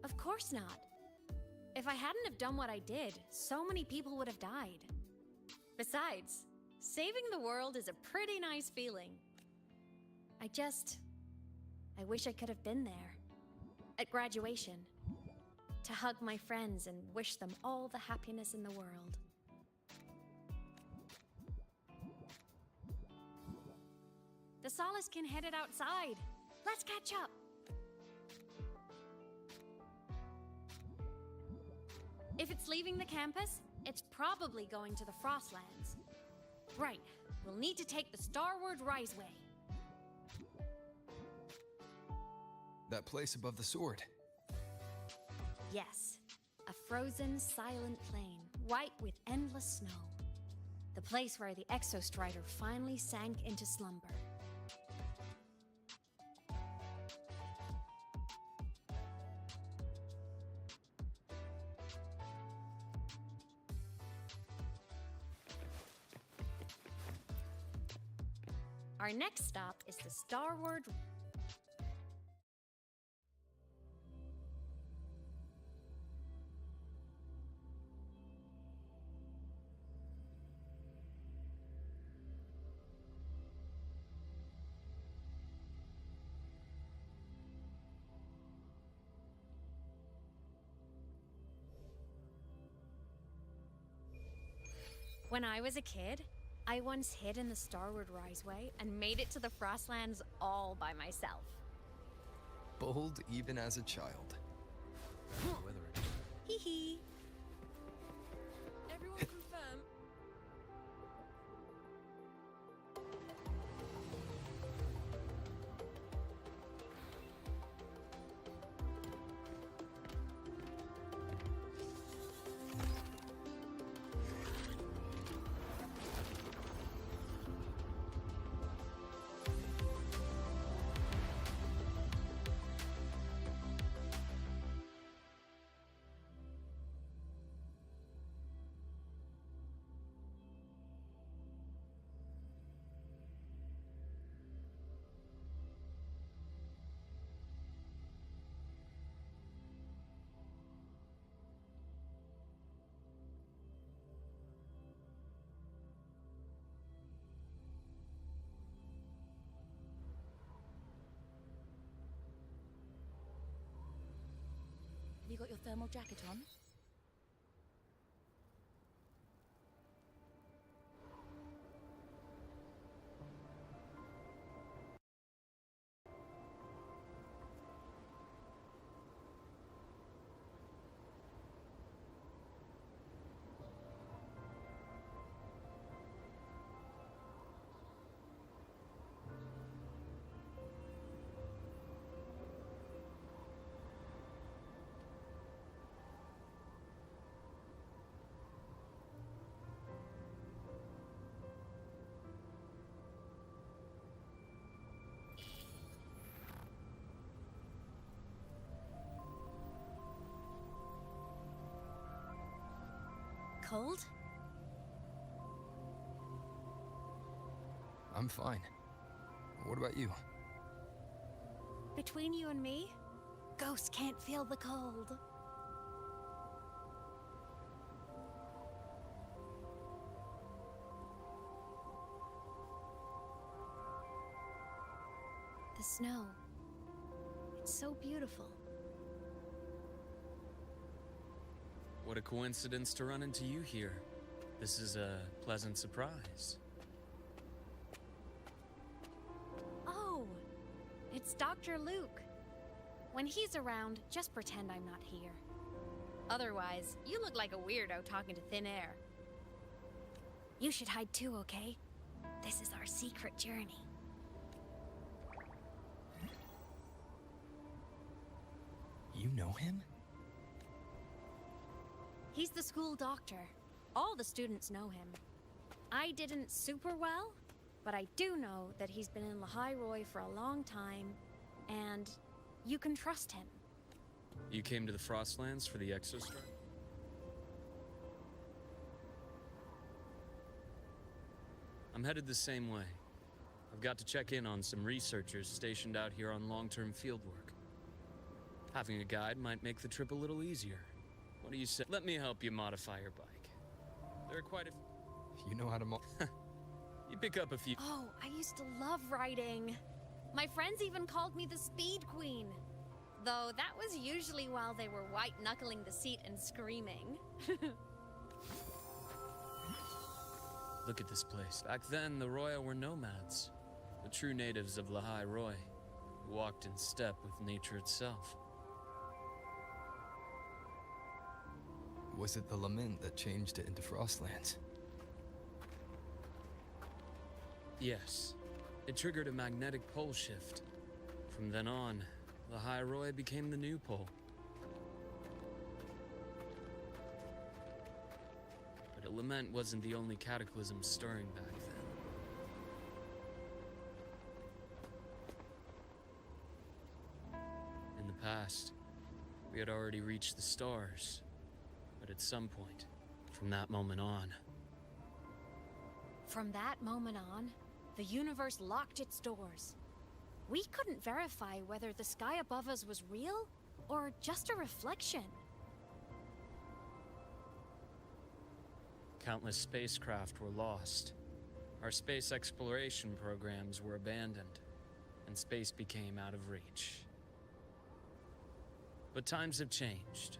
Of course not. If I hadn't have done what I did, so many people would have died. Besides, saving the world is a pretty nice feeling. I wish I could have been there. At graduation. To hug my friends and wish them all the happiness in the world. The Solace can headed outside. Let's catch up. If it's leaving the campus, it's probably going to the Frostlands. Right, we'll need to take the Starward Riseway. That place above the sword. Yes, a frozen, silent plain, white with endless snow. The place where the Exostrider finally sank into slumber. Our next stop is the Starward. When I was a kid, I once hid in the Starward Riseway and made it to the Frostlands all by myself. Bold even as a child. Hee hee. Everyone confirm. Have you got your thermal jacket on? Cold? I'm fine. What about you? Between you and me, ghosts can't feel the cold. The snow. It's so beautiful. What a coincidence to run into you here. This is a pleasant surprise. Oh, it's Dr. Luke. When he's around, just pretend I'm not here. Otherwise, you look like a weirdo talking to thin air. You should hide too, okay? This is our secret journey. You know him? He's the school doctor. All the students know him. I didn't super well, but I do know that he's been in Lahai Roy for a long time, and you can trust him. You came to the Frostlands for the Exostrike? I'm headed the same way. I've got to check in on some researchers stationed out here on long-term fieldwork. Having a guide might make the trip a little easier. What do you say? Let me help you modify your bike. There are quite a You know how to You pick up a few. Oh, I used to love riding. My friends even called me the Speed Queen. Though that was usually while they were white-knuckling the seat and screaming. Look at this place. Back then, the Roya were nomads. The true natives of Lahai Roy, who walked in step with nature itself. Was it the lament that changed it into Frostlands? Yes. It triggered a magnetic pole shift. From then on, Lahai Roy became the new pole. But a lament wasn't the only cataclysm stirring back then. In the past, we had already reached the stars. But at some point, from that moment on... From that moment on, the universe locked its doors. We couldn't verify whether the sky above us was real or just a reflection. Countless spacecraft were lost. Our space exploration programs were abandoned, and space became out of reach. But times have changed.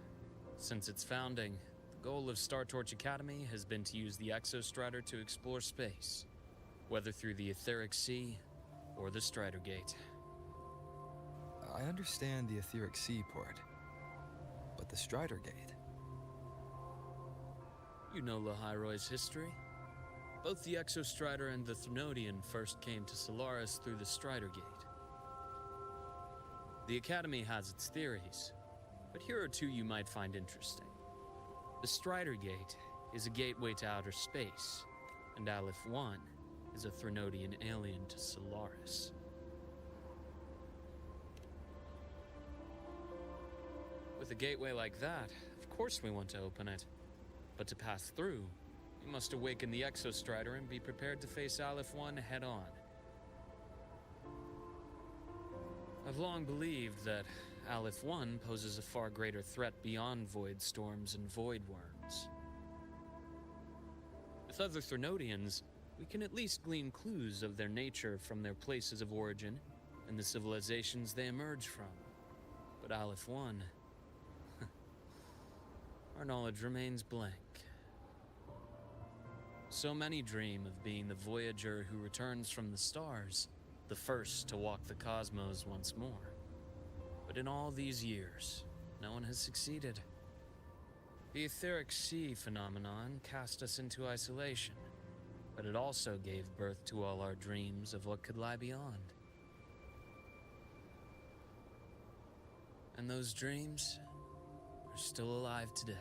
Since its founding, the goal of Startorch Academy has been to use the Exostrider to explore space, whether through the Etheric Sea or the Strider Gate. I understand the Etheric Sea part, but the Strider Gate... You know Lahai Roy's history. Both the Exostrider and the Thnodian first came to Solaris through the Strider Gate. The Academy has its theories, but here are two you might find interesting. The Strider Gate is a gateway to outer space, and Aleph 1 is a Thnodian alien to Solaris. With a gateway like that, of course we want to open it. But to pass through, we must awaken the Exostrider and be prepared to face Aleph 1 head-on. I've long believed that Aleph 1 poses a far greater threat beyond void storms and void worms. With other Thnodians, we can at least glean clues of their nature from their places of origin and the civilizations they emerge from. But Aleph 1... our knowledge remains blank. So many dream of being the Voyager who returns from the stars, the first to walk the cosmos once more. But in all these years, no one has succeeded. The Etheric Sea phenomenon cast us into isolation, but it also gave birth to all our dreams of what could lie beyond. And those dreams are still alive today.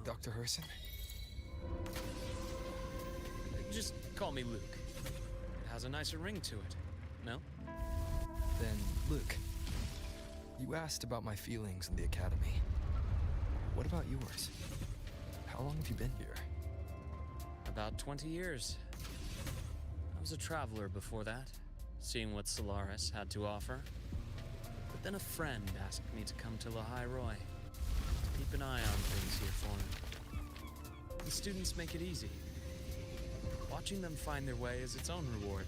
Dr. Herson? Just call me Luke. It has a nicer ring to it, no? Then, Luke, you asked about my feelings in the Academy. What about yours? How long have you been here? About 20 years. I was a traveler before that, seeing what Solaris had to offer. But then a friend asked me to come to Lahai Roy. Keep an eye on things here for him. The students make it easy. Watching them find their way is its own reward.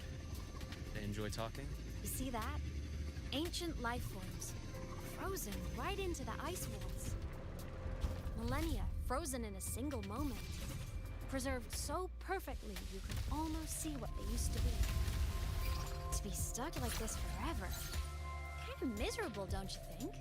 enjoy talking? You see that? Ancient life forms, frozen right into the ice walls. Millennia frozen in a single moment. Preserved so perfectly you could almost see what they used to be. To be stuck like this forever. Kind of miserable, don't you think?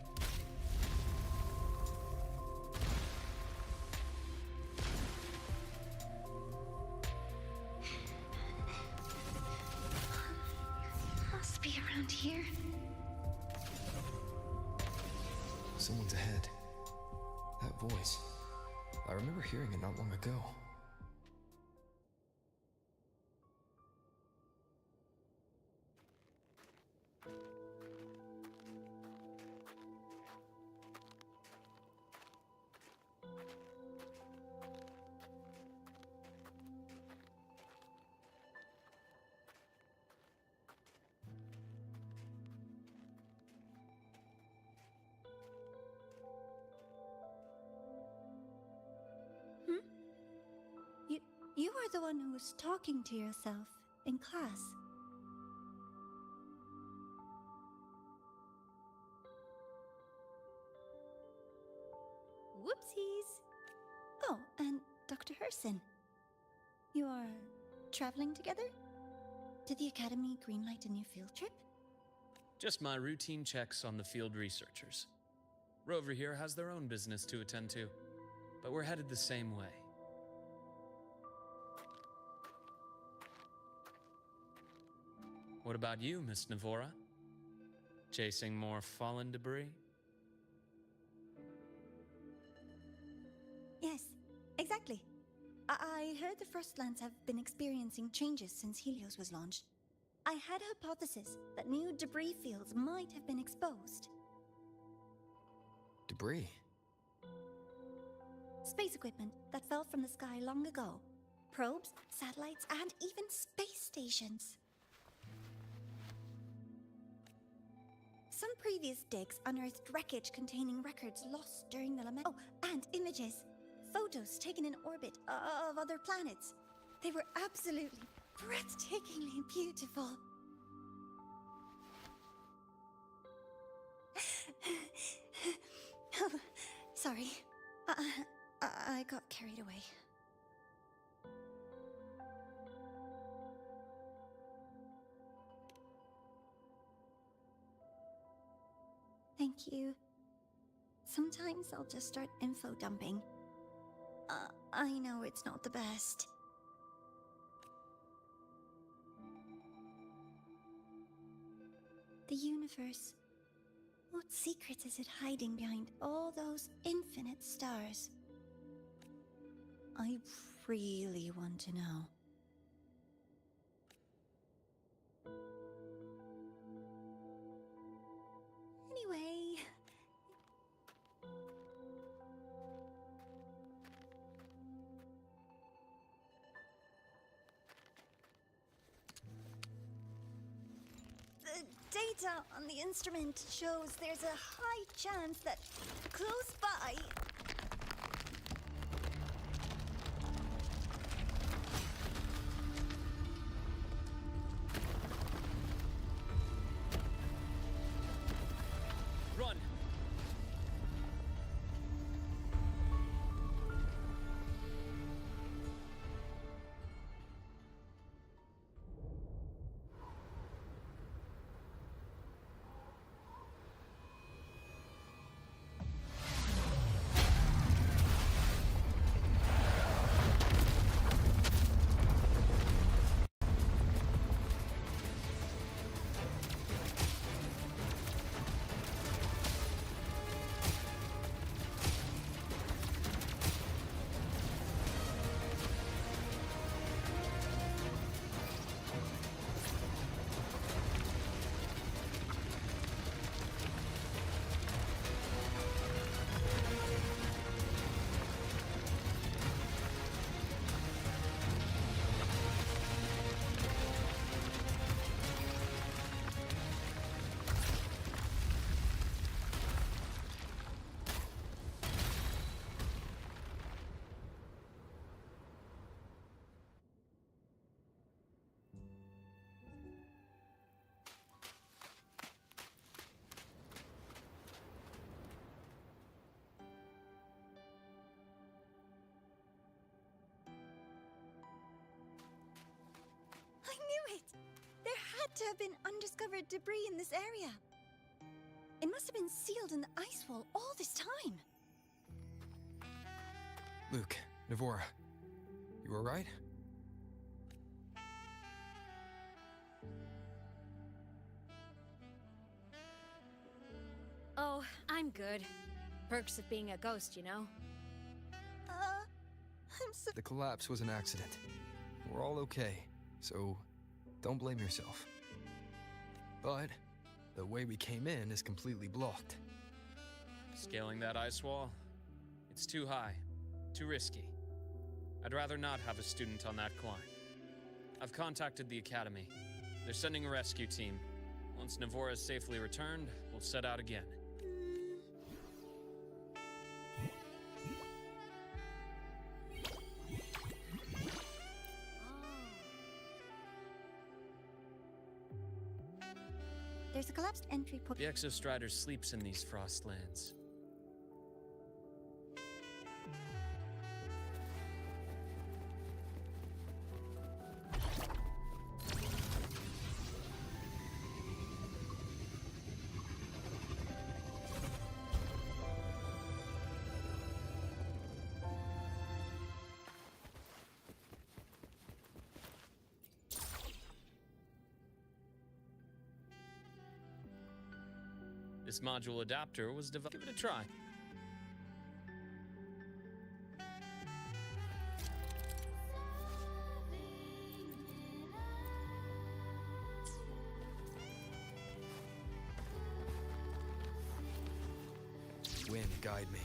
Must be around here. Someone's ahead. That voice. I remember hearing it not long ago. You are the one who was talking to yourself in class. Whoopsies! Oh, and Dr. Herson. You are traveling together? Did the Academy greenlight a new field trip? Just my routine checks on the field researchers. Rover here has their own business to attend to, but we're headed the same way. What about you, Miss Navora? Chasing more fallen debris? Yes, exactly. I heard the Frostlands have been experiencing changes since Helios was launched. I had a hypothesis that new debris fields might have been exposed. Debris? Space equipment that fell from the sky long ago. Probes, satellites, and even space stations. Some previous digs unearthed wreckage containing records lost during the lament. Oh, and images. Photos taken in orbit of other planets. They were absolutely breathtakingly beautiful. Oh, sorry. I got carried away. Thank you. Sometimes I'll just start info dumping. I know it's not the best. The universe. What secret is it hiding behind all those infinite stars? I really want to know. Anyway... The data on the instrument shows there's a high chance that close by... Run! have been undiscovered debris in this area. It must have been sealed in the ice wall all this time. Luke, Navora, you alright? Oh, I'm good. Perks of being a ghost, you know? I'm so... The collapse was an accident. We're all okay, so don't blame yourself. But the way we came in is completely blocked. Scaling that ice wall? It's too high, too risky. I'd rather not have a student on that climb. I've contacted the Academy. They're sending a rescue team. Once Navora is safely returned, we'll set out again. There's a collapsed entry point. The Exostrider sleeps in these frostlands. This module adapter was developed. Give it a try. Wind, guide me.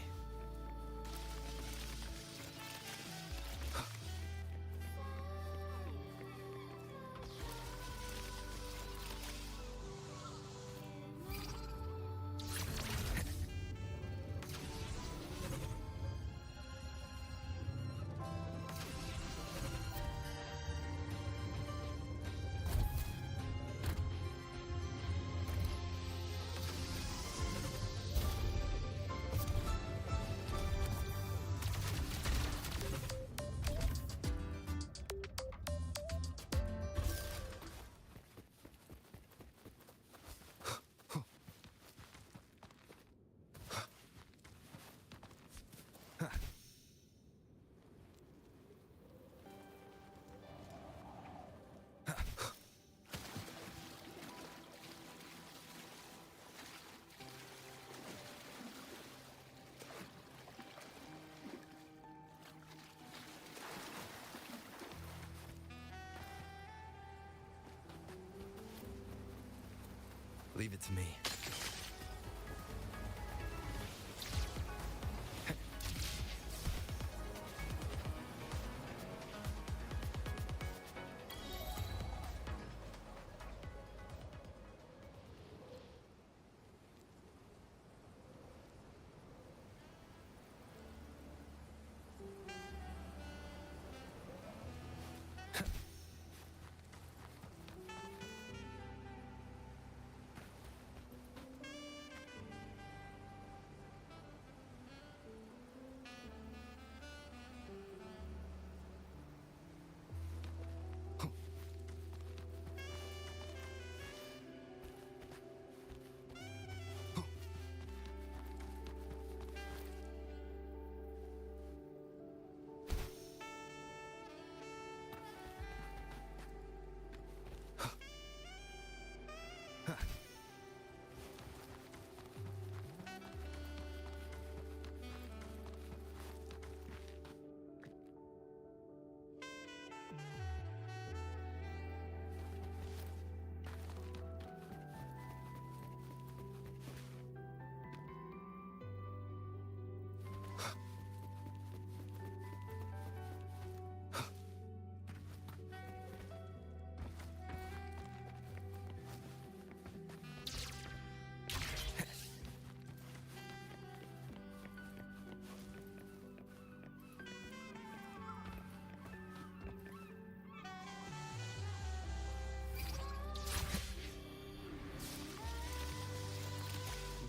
Leave it to me.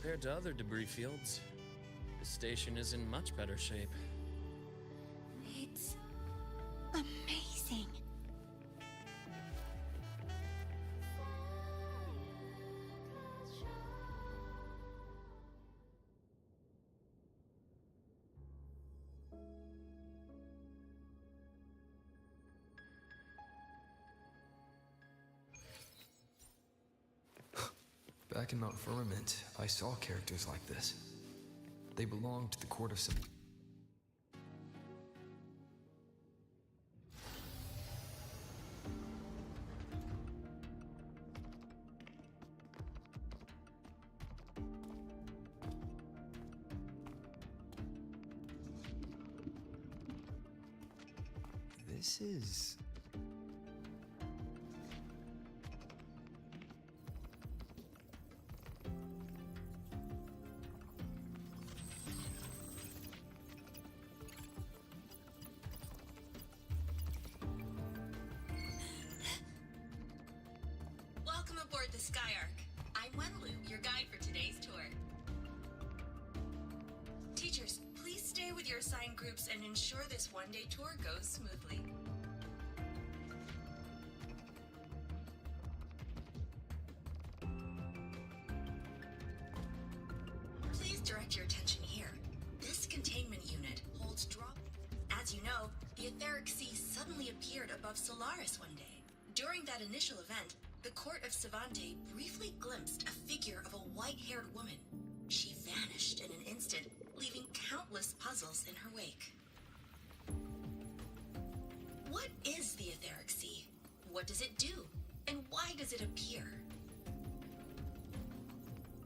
Compared to other debris fields, the station is in much better shape. It's amazing. Back in Mount Firmament, I saw characters like this. They belonged to the court of This is... Welcome aboard the Skyark. I'm Wenlu, your guide for today's tour. Teachers, please stay with your assigned groups and ensure this one-day tour goes smoothly. Please direct your attention here. This containment unit holds drop. As you know, the etheric sea suddenly appeared above Solaris one day. During that initial event, the court of Savante briefly glimpsed a figure of a white-haired woman. She vanished in an instant, leaving countless puzzles in her wake. What is the etheric sea? What does it do? And why does it appear?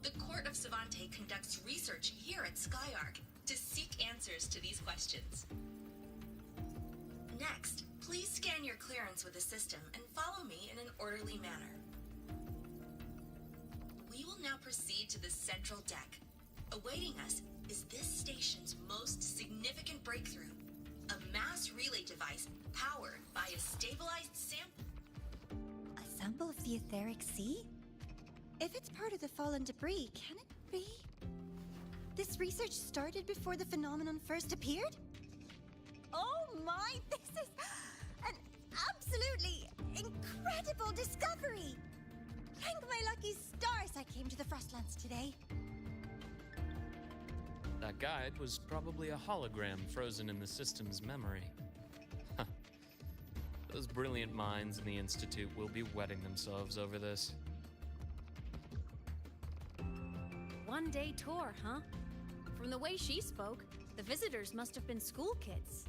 The court of Savante conducts research here at Skyark to seek answers to these questions. Next, please scan your clearance with the system and follow me in an orderly manner. We will now proceed to the central deck. Awaiting us is this station's most significant breakthrough, a mass relay device powered by a stabilized sample. A sample of the etheric sea? If it's part of the fallen debris, can it be? This research started before the phenomenon first appeared? Oh my, this is an absolutely incredible discovery! Thank my lucky stars I came to the Frostlands today. That guide was probably a hologram frozen in the system's memory. Huh. Those brilliant minds in the Institute will be wetting themselves over this. One-day tour, huh? From the way she spoke, the visitors must have been school kids.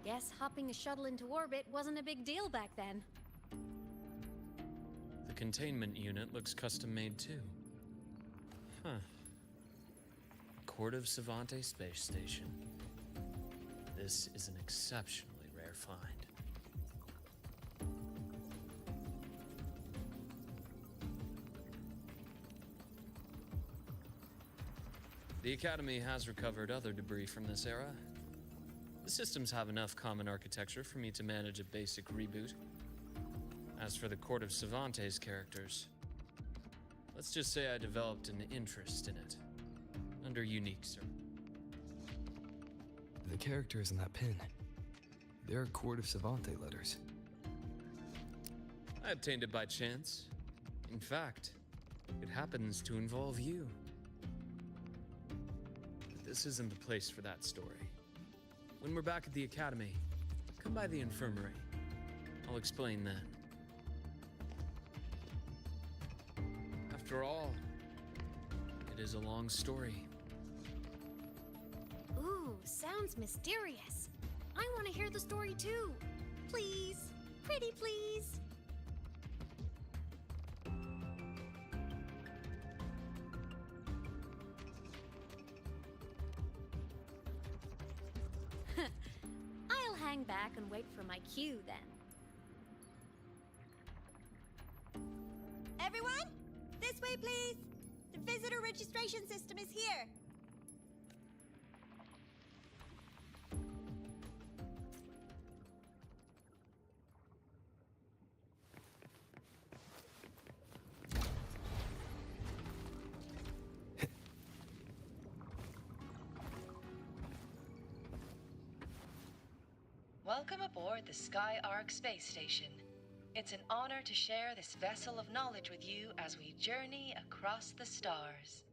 Guess hopping a shuttle into orbit wasn't a big deal back then. The containment unit looks custom-made too. Huh. Court of Savante Space Station. This is an exceptionally rare find. The Academy has recovered other debris from this era. The systems have enough common architecture for me to manage a basic reboot. As for the Court of Savante's characters, let's just say I developed an interest in it, under unique The characters in that pin. They're Court of Savante letters. I obtained it by chance. In fact, it happens to involve you. But this isn't the place for that story. When we're back at the Academy, come by the infirmary. I'll explain then. After all, it is a long story. Ooh, sounds mysterious. I want to hear the story too. Please, pretty please. I'll hang back and wait for my cue then. Everyone, this way please. The visitor registration system is here. Welcome aboard the Skyark space station. It's an honor to share this vessel of knowledge with you as we journey across the stars.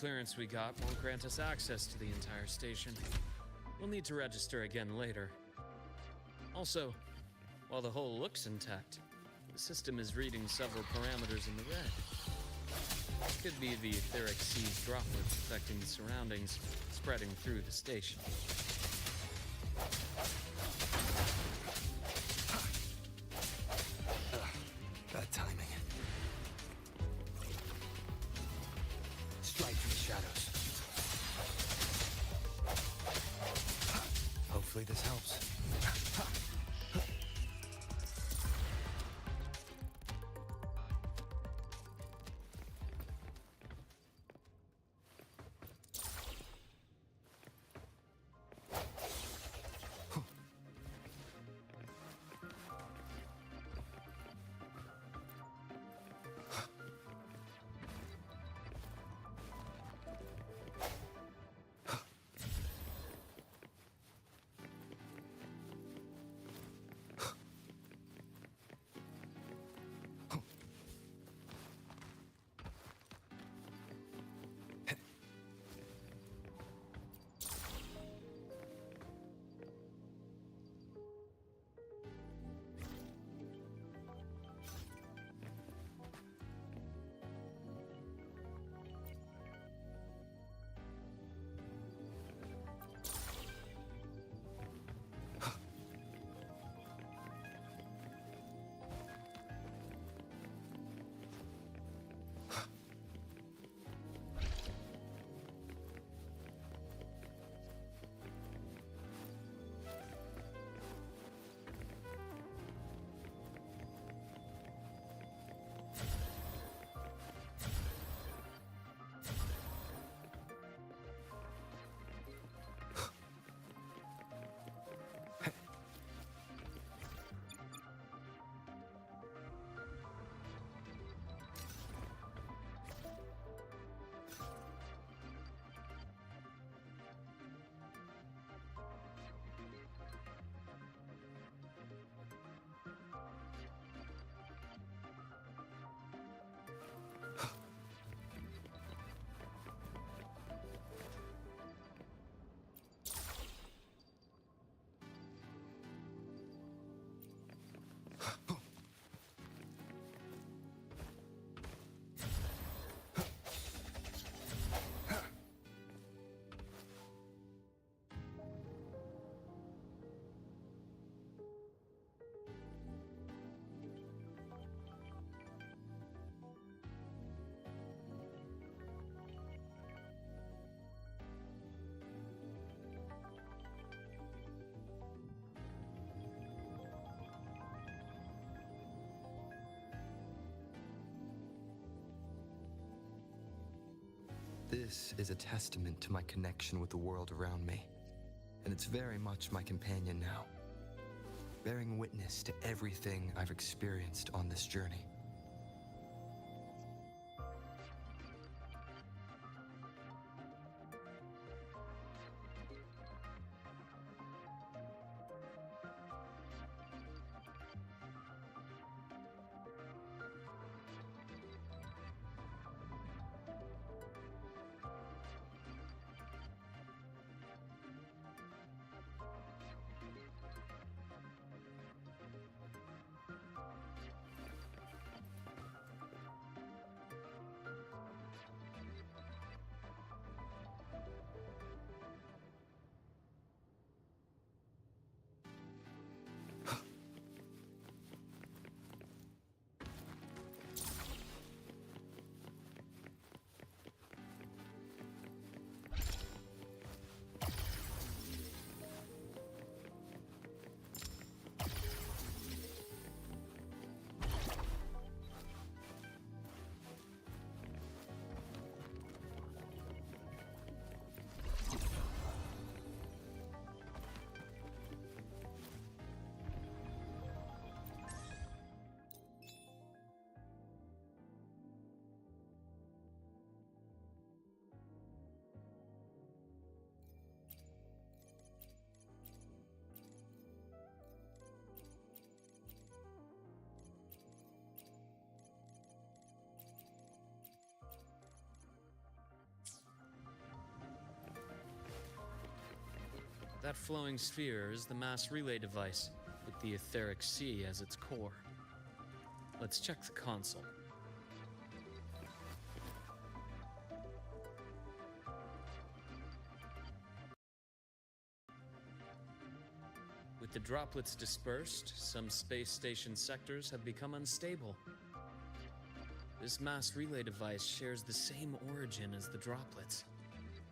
clearance we got won't grant us access to the entire station. We'll need to register again later. Also, while the hull looks intact, the system is reading several parameters in the red. Could be the etheric seas droplets affecting the surroundings, spreading through the station. Bad timing. Strike from the shadows. Hopefully this helps. This is a testament to my connection with the world around me, and it's very much my companion now, bearing witness to everything I've experienced on this journey. That flowing sphere is the mass relay device, with the etheric sea as its core. Let's check the console. With the droplets dispersed, some space station sectors have become unstable. This mass relay device shares the same origin as the droplets.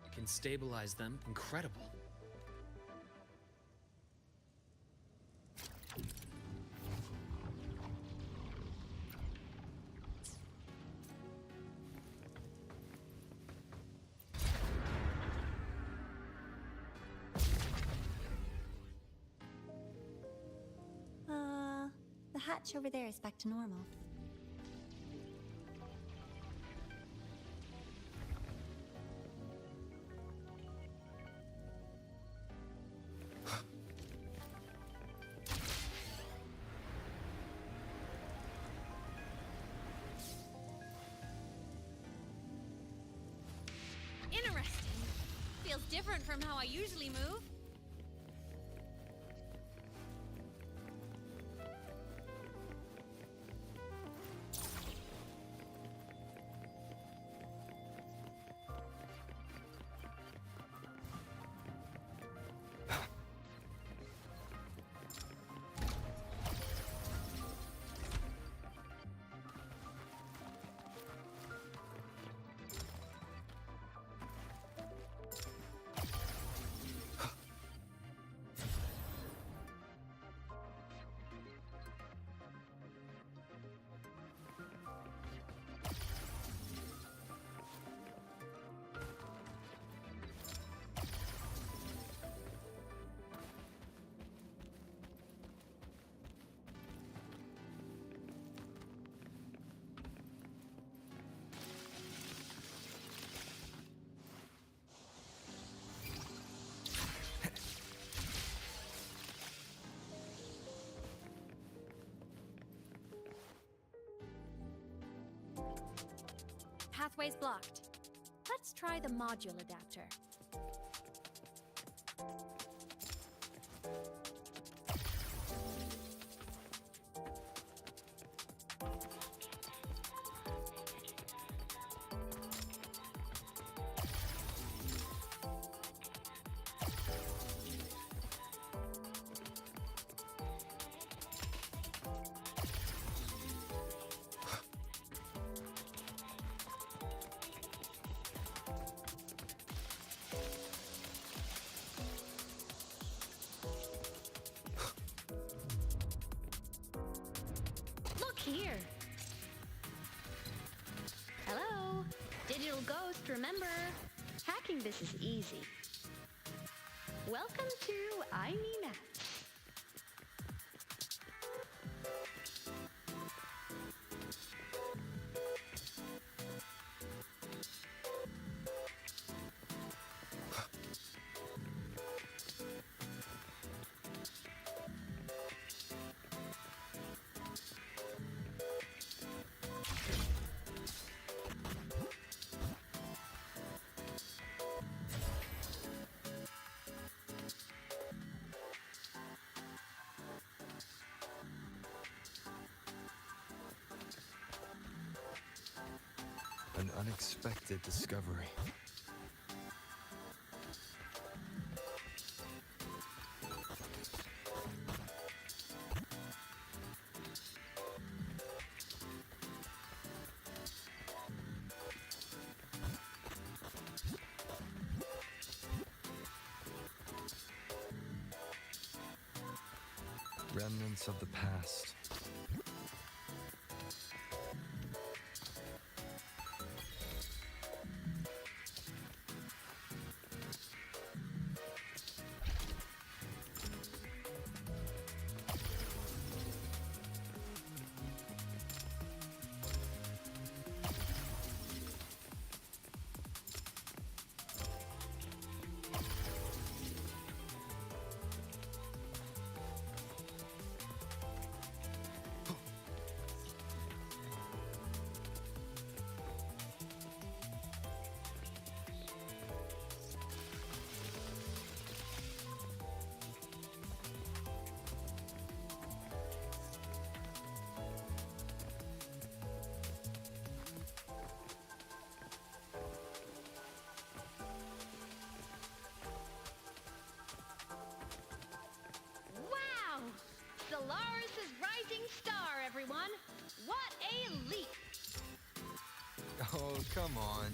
It can stabilize them. Incredible. The hatch over there is back to normal. Interesting. Feels different from how I usually move. Pathway's blocked. Let's try the module adapter. Here. Hello, Digital Ghost, remember, hacking this is easy. Welcome to I Mean Apps. An unexpected discovery. Remnants of the past. shifting star, everyone! What a leap! Oh, come on.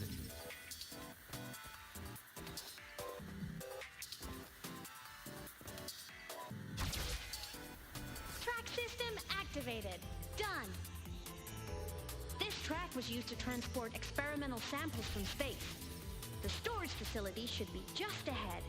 Track system activated. Done. This track was used to transport experimental samples from space. The storage facility should be just ahead.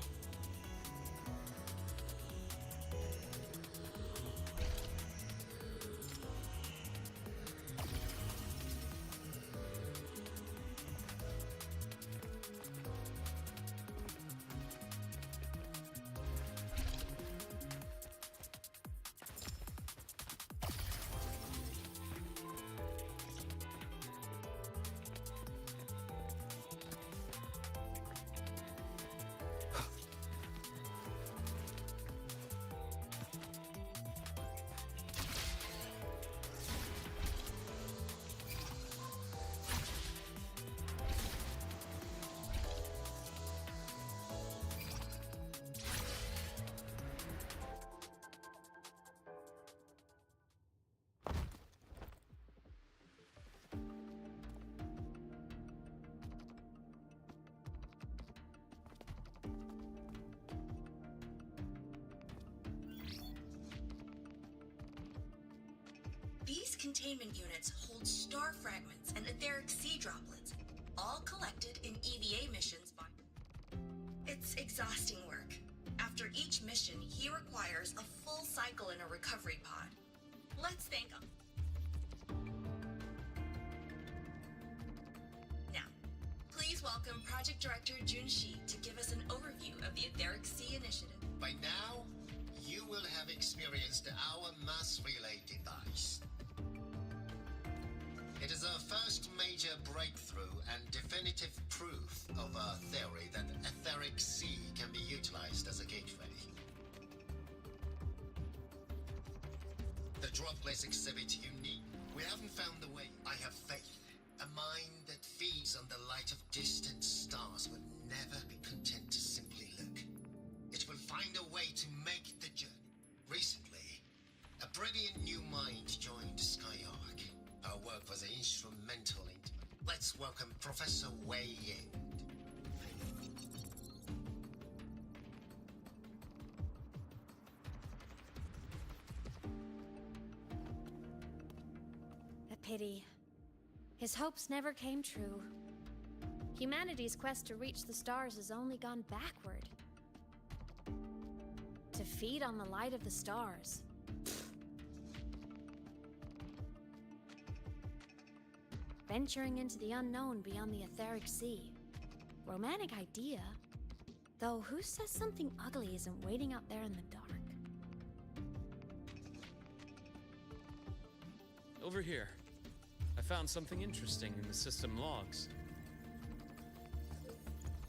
These containment units hold star fragments and etheric sea droplets, all collected in EVA missions by... It's exhausting work. After each mission, he requires a full cycle in a recovery pod. Let's thank... Now, please welcome Project Director Junshi to give us an overview of the Etheric Sea Initiative. By now, you will have experienced our mass relay device. It is our first major breakthrough and definitive proof of our theory that Etheric Sea can be utilized as a gateway. The droplets exhibit unique. We haven't found the way. I have faith. A mind that feeds on the light of distant stars will never be content to simply look. It will find a way to make the journey. Recently, a brilliant new mind joined Skyark. Our work was instrumental in... Let's welcome Professor Wei Ying. A pity. His hopes never came true. Humanity's quest to reach the stars has only gone backward. To feed on the light of the stars. Venturing into the unknown beyond the Etheric Sea. Romantic idea. Though who says something ugly isn't waiting out there in the dark? Over here. I found something interesting in the system logs.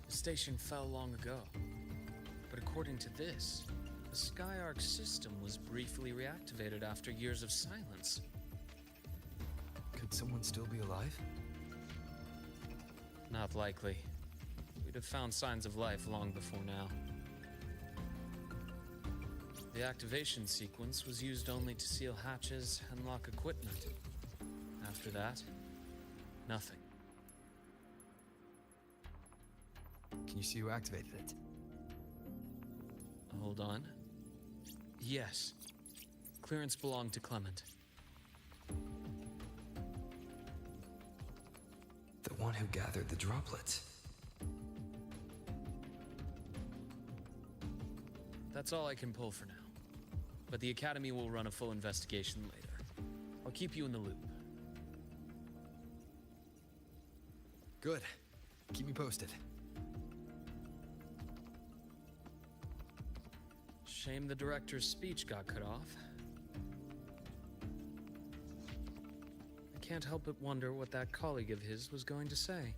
The station fell long ago. But according to this, the Skyark system was briefly reactivated after years of silence. Could someone still be alive? Not likely. We'd have found signs of life long before now. The activation sequence was used only to seal hatches and lock equipment. After that, nothing. Can you see who activated it? Hold on. Yes. Clearance belonged to Clement. The one who gathered the droplets. That's all I can pull for now. But the Academy will run a full investigation later. I'll keep you in the loop. Good. Keep me posted. Shame the director's speech got cut off. I can't help but wonder what that colleague of his was going to say.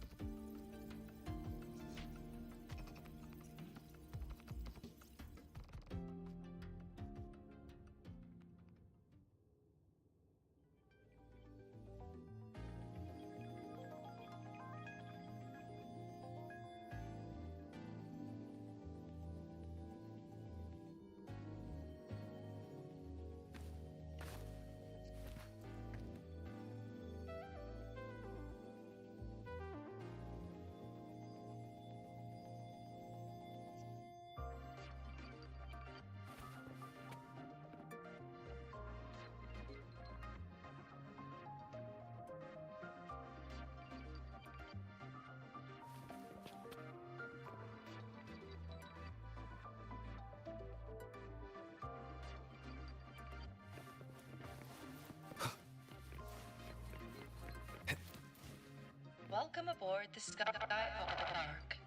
aboard the Skyark.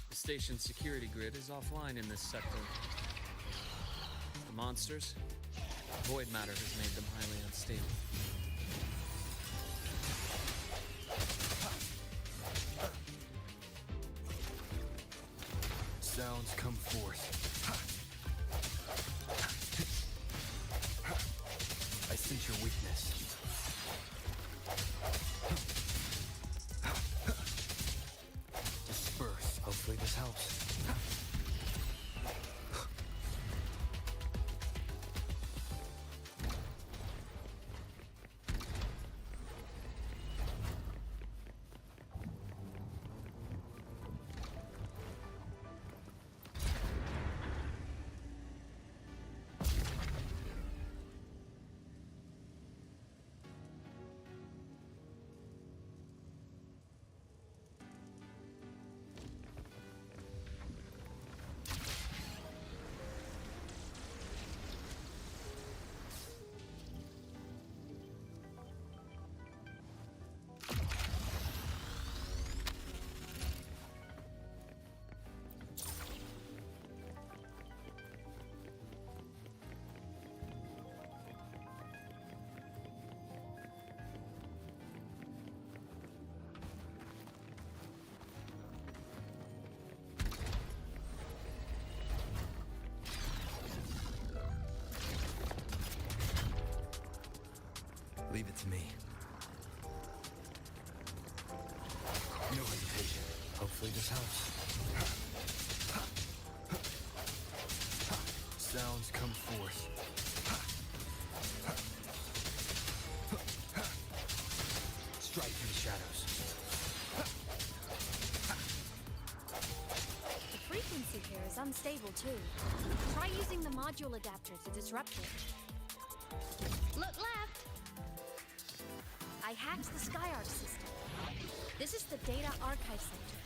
The station's security grid is offline in this sector. The monsters, void matter has made them highly unstable. Sounds come forth. I sense your weakness. Disperse. Hopefully this helps. Leave it to me. No hesitation. Hopefully this helps. Sounds come forth. Strike through the shadows. The frequency here is unstable too. Try using the module adapter to disrupt it. Look left! I hacked the Skyark system. This is the Data Archive Center.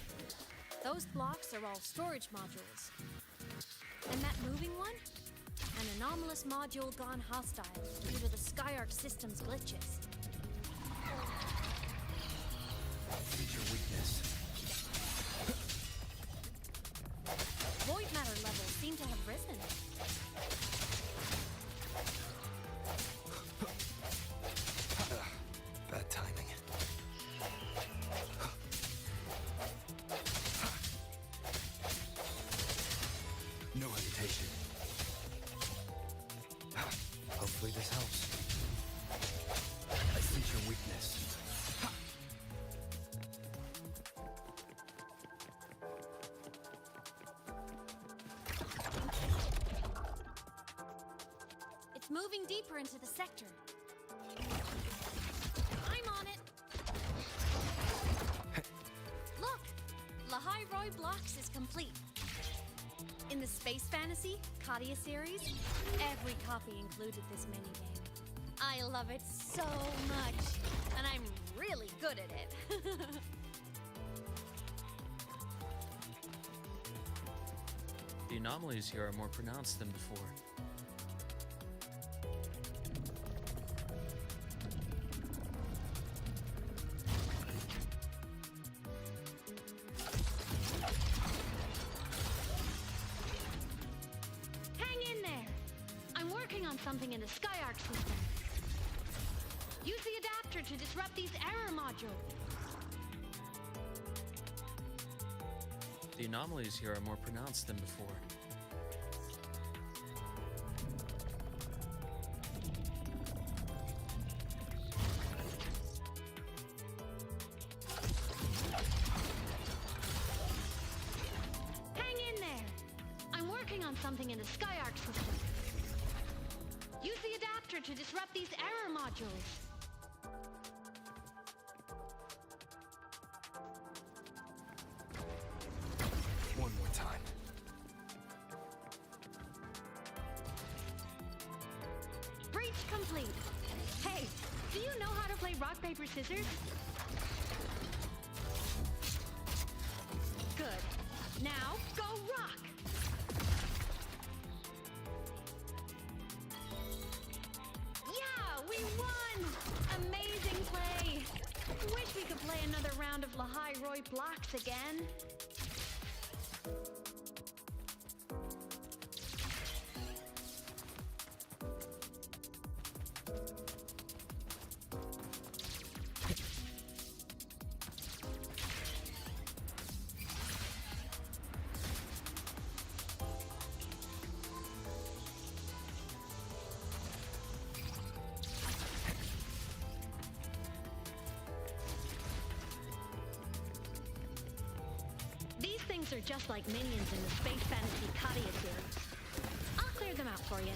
Those blocks are all storage modules. And that moving one? An anomalous module gone hostile due to the Skyark system's glitches. Feature weakness. Void matter levels seem to have risen. Bad timing. No hesitation. Hopefully this helps. I sense your weakness. It's moving deeper into the sector. I'm on it. Look, Lahai Roy Blocks is complete. In the Space Fantasy Katia series, every copy included this minigame. I love it so much, and I'm really good at it. The anomalies here are more pronounced than before. Hang in there! I'm working on something in the Skyark system. Use the adapter to disrupt these error modules. The anomalies here are more pronounced than before. Hang in there! I'm working on something in the Skyark system. Use the adapter to disrupt these error modules. One more time. Breach complete. Hey, do you know how to play rock, paper, scissors? Good. Now, go rock! Yeah, we won! Amazing play! bright blacks again? These things are just like minions in the Space Fantasy Katia series. I'll clear them out for you.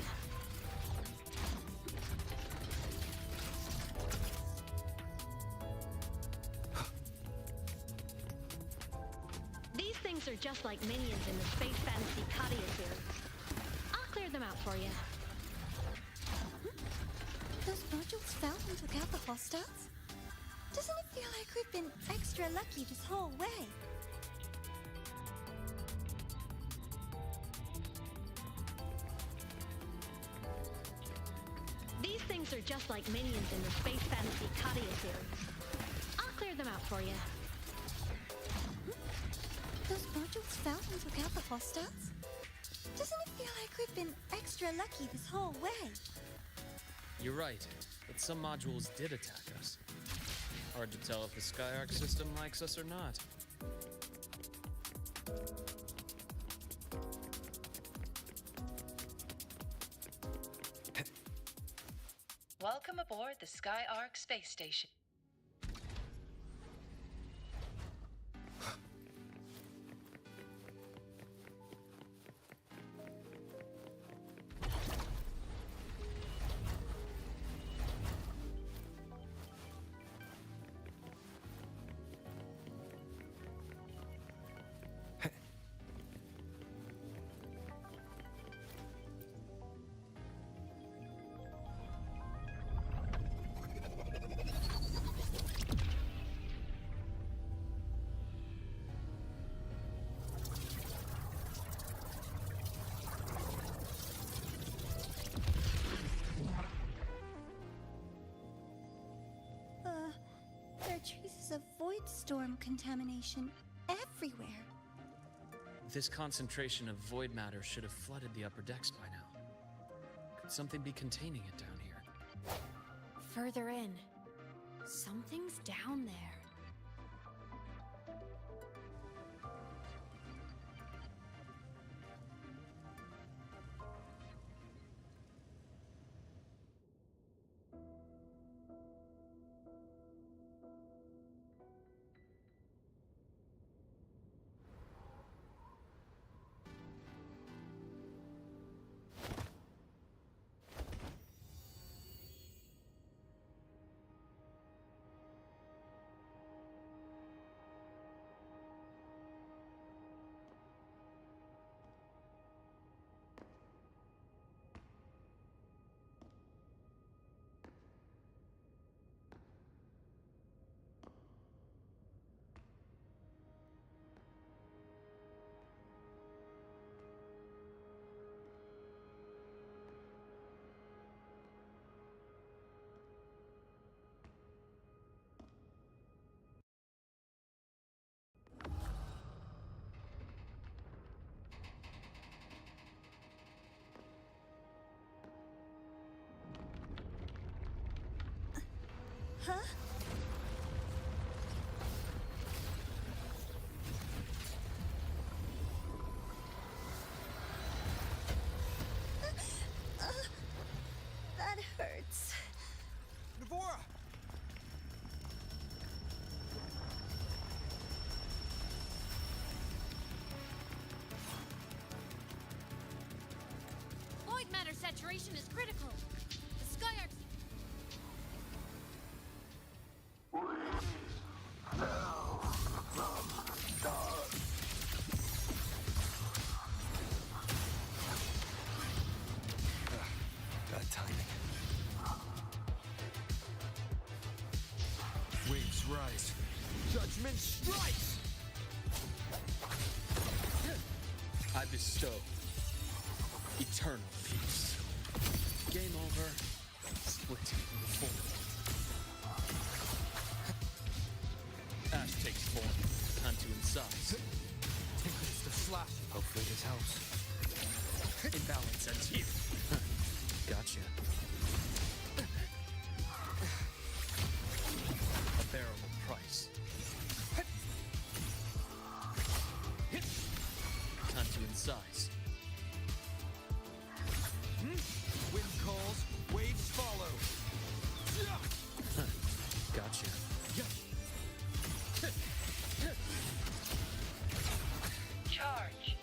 These things are just like minions in the Space Fantasy Katia series. I'll clear them out for you. Those modules fell and took out the hostiles? Doesn't it feel like we've been extra lucky this whole way? These things are just like minions in the Space Fantasy Katia series. I'll clear them out for you. Those modules fell and took out the hostiles? Doesn't it feel like we've been extra lucky this whole way? You're right, but some modules did attack us. Hard to tell if the Skyark system likes us or not. Welcome aboard the Skyark space station. There are traces of void storm contamination everywhere. This concentration of void matter should have flooded the upper decks by now. Could something be containing it down here? Further in. Something's down there. Huh? That hurts. Navora! Void matter saturation is critical. The Skyark. Bad timing. Waves rise. Judgment strikes! I bestow eternal peace. Game over. Splitting the form. Ash takes form. Time to incise. Tinkers to slash. Hopefully this helps. Imbalance ends here. Gotcha. A bearable price. Time to incise. Wind calls, waves follow. Gotcha. Charge.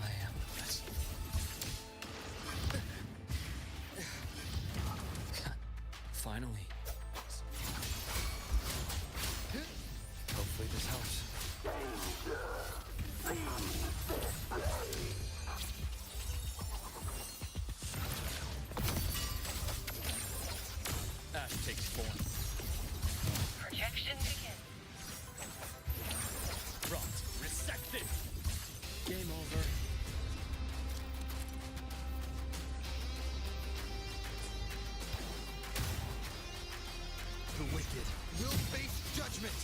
I am the best. Finally. Hopefully this helps. Ash takes form. Projection begins. Rot. Resected. Game over. The wicked will face judgment.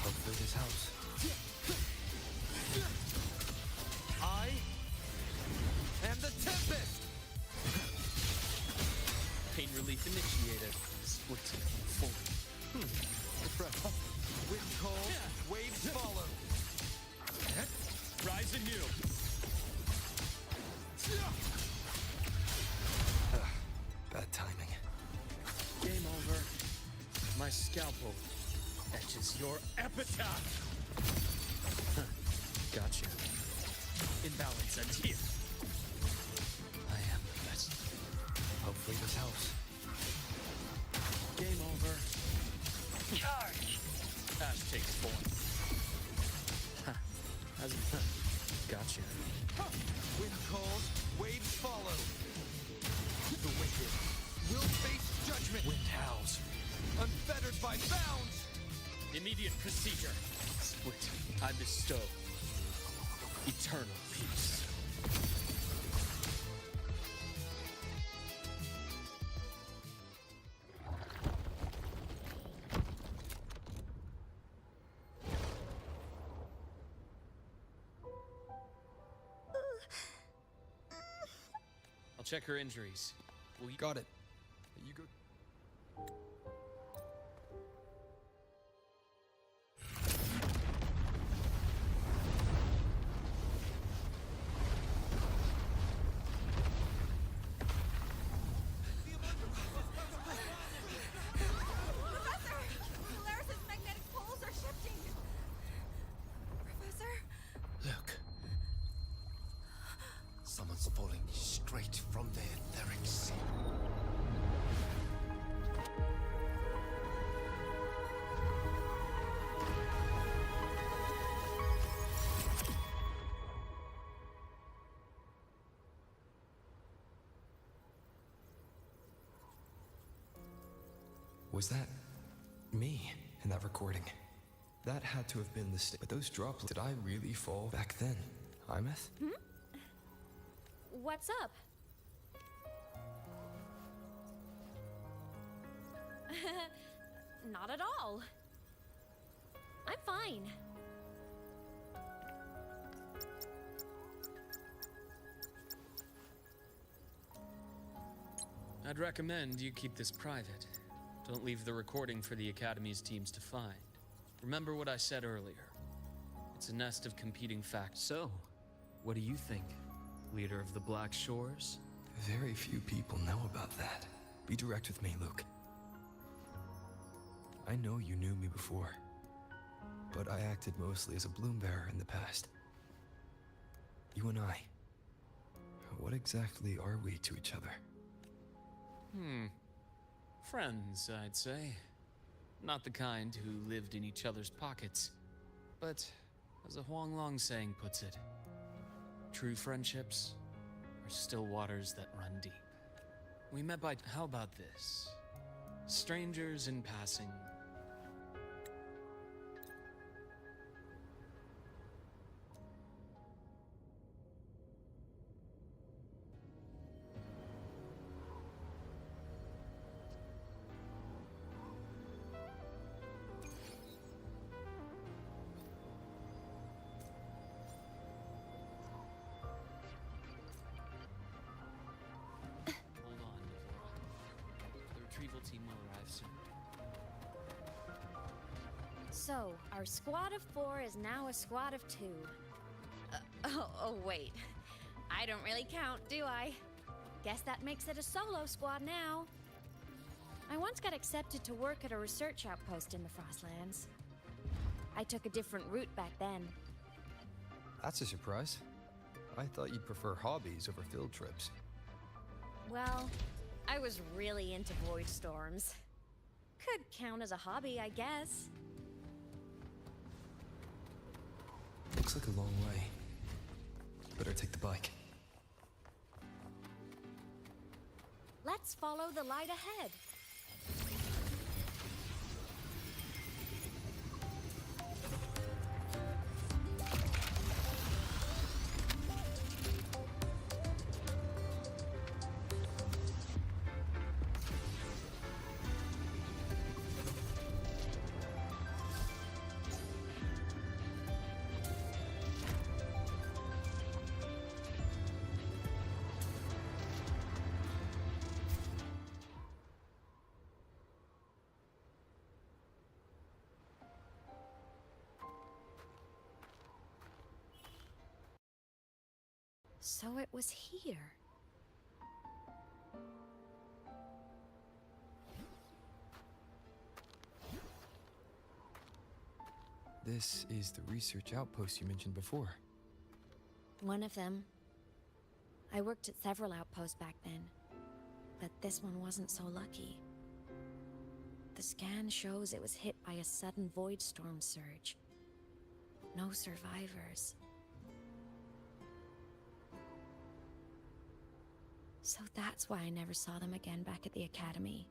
Hopefully this helps. I am the Tempest! Pain relief initiated. Splitting forward. Refresh. Wind calls, waves follow. Rise anew. Bad timing. Game over. My scalpel etches your epitaph. Gotcha. Imbalance ends here. I am the best. Hopefully this helps. Game over. Charge. Ash takes form. Gotcha. Wind calls, waves follow. The wicked will face judgment. Wind howls. Unfettered by bounds. Immediate procedure. Split. I bestow eternal peace. I'll check her injuries. Will you... Got it. You go. Someone's falling straight from the etheric sea. Was that me in that recording? That had to have been the but those droplets, did I really fall back then? Imeth? What's up? Not at all. I'm fine. I'd recommend you keep this private. Don't leave the recording for the Academy's teams to find. Remember what I said earlier. It's a nest of competing facts. So, what do you think? Leader of the Black Shores? Very few people know about that. Be direct with me, Luke. I know you knew me before, but I acted mostly as a bloom bearer in the past. You and I, what exactly are we to each other? Friends, I'd say. Not the kind who lived in each other's pockets. But, as a Huanglong saying puts it, true friendships are still waters that run deep. We met by... How about this? Strangers in passing. Team will arrive soon. So, our squad of 4 is now a squad of 2. Oh, wait. I don't really count, do I? Guess that makes it a solo squad now. I once got accepted to work at a research outpost in the Frostlands. I took a different route back then. That's a surprise. I thought you'd prefer hobbies over field trips. Well, I was really into void storms. Could count as a hobby, I guess. Looks like a long way. Better take the bike. Let's follow the light ahead. So it was here. This is the research outpost you mentioned before. One of them. I worked at several outposts back then, but this one wasn't so lucky. The scan shows it was hit by a sudden void storm surge. No survivors. So that's why I never saw them again back at the academy.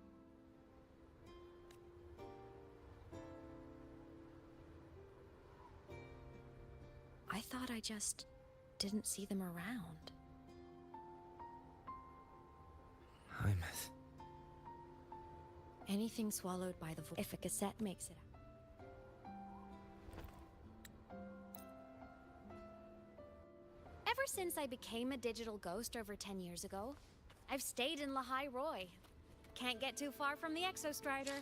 I thought I just didn't see them around. Hymuth. Anything swallowed by the void. If a cassette makes it out. Ever since I became a digital ghost over 10 years ago, I've stayed in Lahai Roy. Can't get too far from the Exostrider.